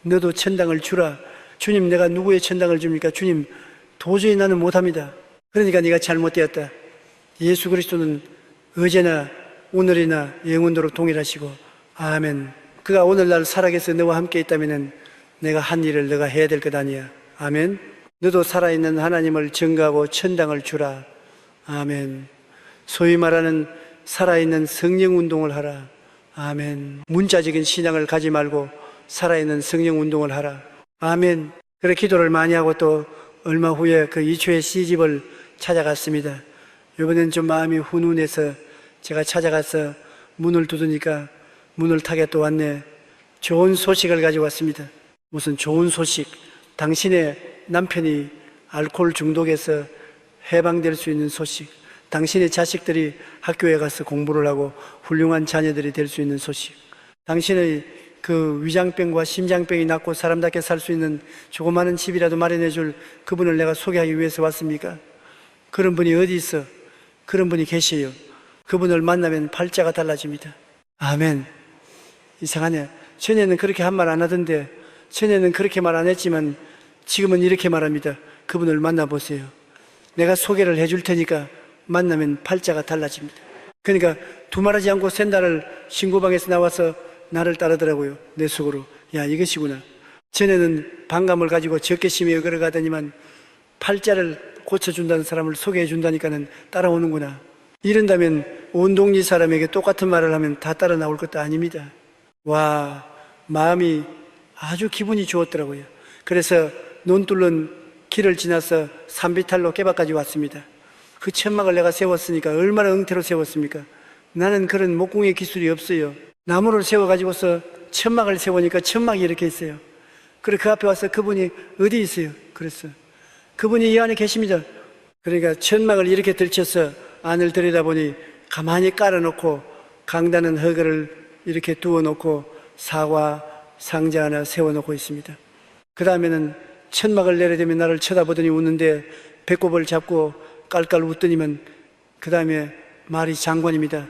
너도 천당을 주라. 주님, 내가 누구의 천당을 줍니까? 주님, 도저히 나는 못합니다. 그러니까 네가 잘못되었다. 예수 그리스도는 어제나 오늘이나 영원토록 동일하시고 아멘. 그가 오늘날 살아계서 너와 함께 있다면 내가 한 일을 너가 해야 될 것 아니야. 아멘. 너도 살아있는 하나님을 증거하고 천당을 주라. 아멘. 소위 말하는 살아있는 성령 운동을 하라. 아멘. 문자적인 신앙을 가지 말고 살아있는 성령 운동을 하라. 아멘. 그래 기도를 많이 하고 또 얼마 후에 그 이초의 시집을 찾아갔습니다. 이번엔 좀 마음이 훈훈해서 제가 찾아가서 문을 두드니까 문을 타게 또 왔네. 좋은 소식을 가지고 왔습니다. 무슨 좋은 소식? 당신의 남편이 알코올 중독에서 해방될 수 있는 소식, 당신의 자식들이 학교에 가서 공부를 하고 훌륭한 자녀들이 될 수 있는 소식, 당신의 그 위장병과 심장병이 낫고 사람답게 살 수 있는 조그마한 집이라도 마련해 줄 그분을 내가 소개하기 위해서 왔습니까? 그런 분이 어디 있어? 그런 분이 계셔요. 그분을 만나면 팔자가 달라집니다. 아멘. 이상하네. 전에는 그렇게 한 말 안 하던데, 전에는 그렇게 말 안 했지만 지금은 이렇게 말합니다. 그분을 만나보세요. 내가 소개를 해줄 테니까 만나면 팔자가 달라집니다. 그러니까 두말하지 않고 샌달을 신고방에서 나와서 나를 따르더라고요. 내 속으로. 야, 이것이구나. 전에는 반감을 가지고 적개심에 걸어가더니만 팔자를 고쳐준다는 사람을 소개해준다니까는 따라오는구나. 이런다면 온 동리 사람에게 똑같은 말을 하면 다 따라 나올 것도 아닙니다. 와, 마음이 아주 기분이 좋았더라고요. 그래서 논뚫는 길을 지나서 산비탈로 깨박까지 왔습니다. 그 천막을 내가 세웠으니까 얼마나 응태로 세웠습니까? 나는 그런 목공의 기술이 없어요. 나무를 세워가지고서 천막을 세우니까 천막이 이렇게 있어요. 그리고 그 앞에 와서 그분이 어디 있어요? 그랬어요. 그분이 이 안에 계십니다. 그러니까 천막을 이렇게 들쳐서 안을 들여다보니 가만히 깔아놓고 강다는 허그를 이렇게 두어놓고 사과 상자 하나 세워놓고 있습니다. 그 다음에는 천막을 내려대면 나를 쳐다보더니 웃는데 배꼽을 잡고 깔깔 웃더니만 그 다음에 말이 장관입니다.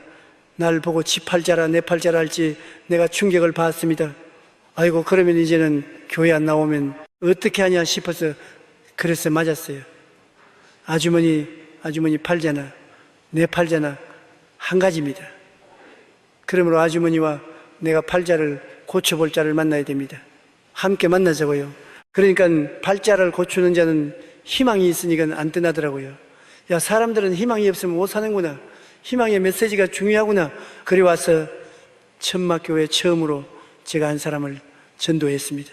날 보고 지 팔자라 내 팔자라 할지 내가 충격을 받았습니다. 아이고 그러면 이제는 교회 안 나오면 어떻게 하냐 싶어서 그래서 맞았어요. 아주머니 팔자나 내 팔자나 한 가지입니다. 그러므로 아주머니와 내가 팔자를 고쳐볼 자를 만나야 됩니다. 함께 만나자고요. 그러니까 팔자를 고치는 자는 희망이 있으니까 안 떠나더라고요. 야, 사람들은 희망이 없으면 못 사는구나. 희망의 메시지가 중요하구나. 그래 와서 천막교회 처음으로 제가 한 사람을 전도했습니다.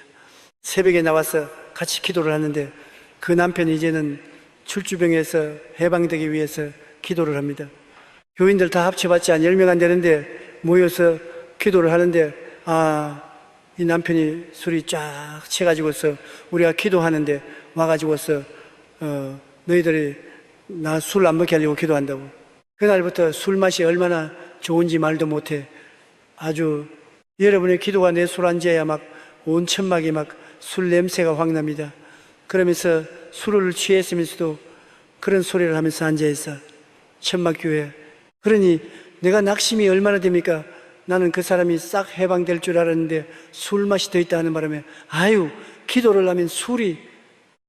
새벽에 나와서 같이 기도를 하는데 그 남편이 이제는 출주병에서 해방되기 위해서 기도를 합니다. 교인들 다 합쳐봤자 한 10명 안 되는데 모여서 기도를 하는데 이 남편이 술이 쫙 채가지고서 우리가 기도하는데 와가지고서 너희들이 나 술 안 먹게 하려고 기도한다고. 그날부터 술 맛이 얼마나 좋은지 말도 못해. 아주 여러분의 기도가 내 술 안주에야 막 온 천막이 막 술 냄새가 확 납니다. 그러면서 술을 취했으면서도 그런 소리를 하면서 앉아있어. 천막교회. 그러니 내가 낙심이 얼마나 됩니까? 나는 그 사람이 싹 해방될 줄 알았는데 술 맛이 더 있다 하는 바람에 기도를 하면 술이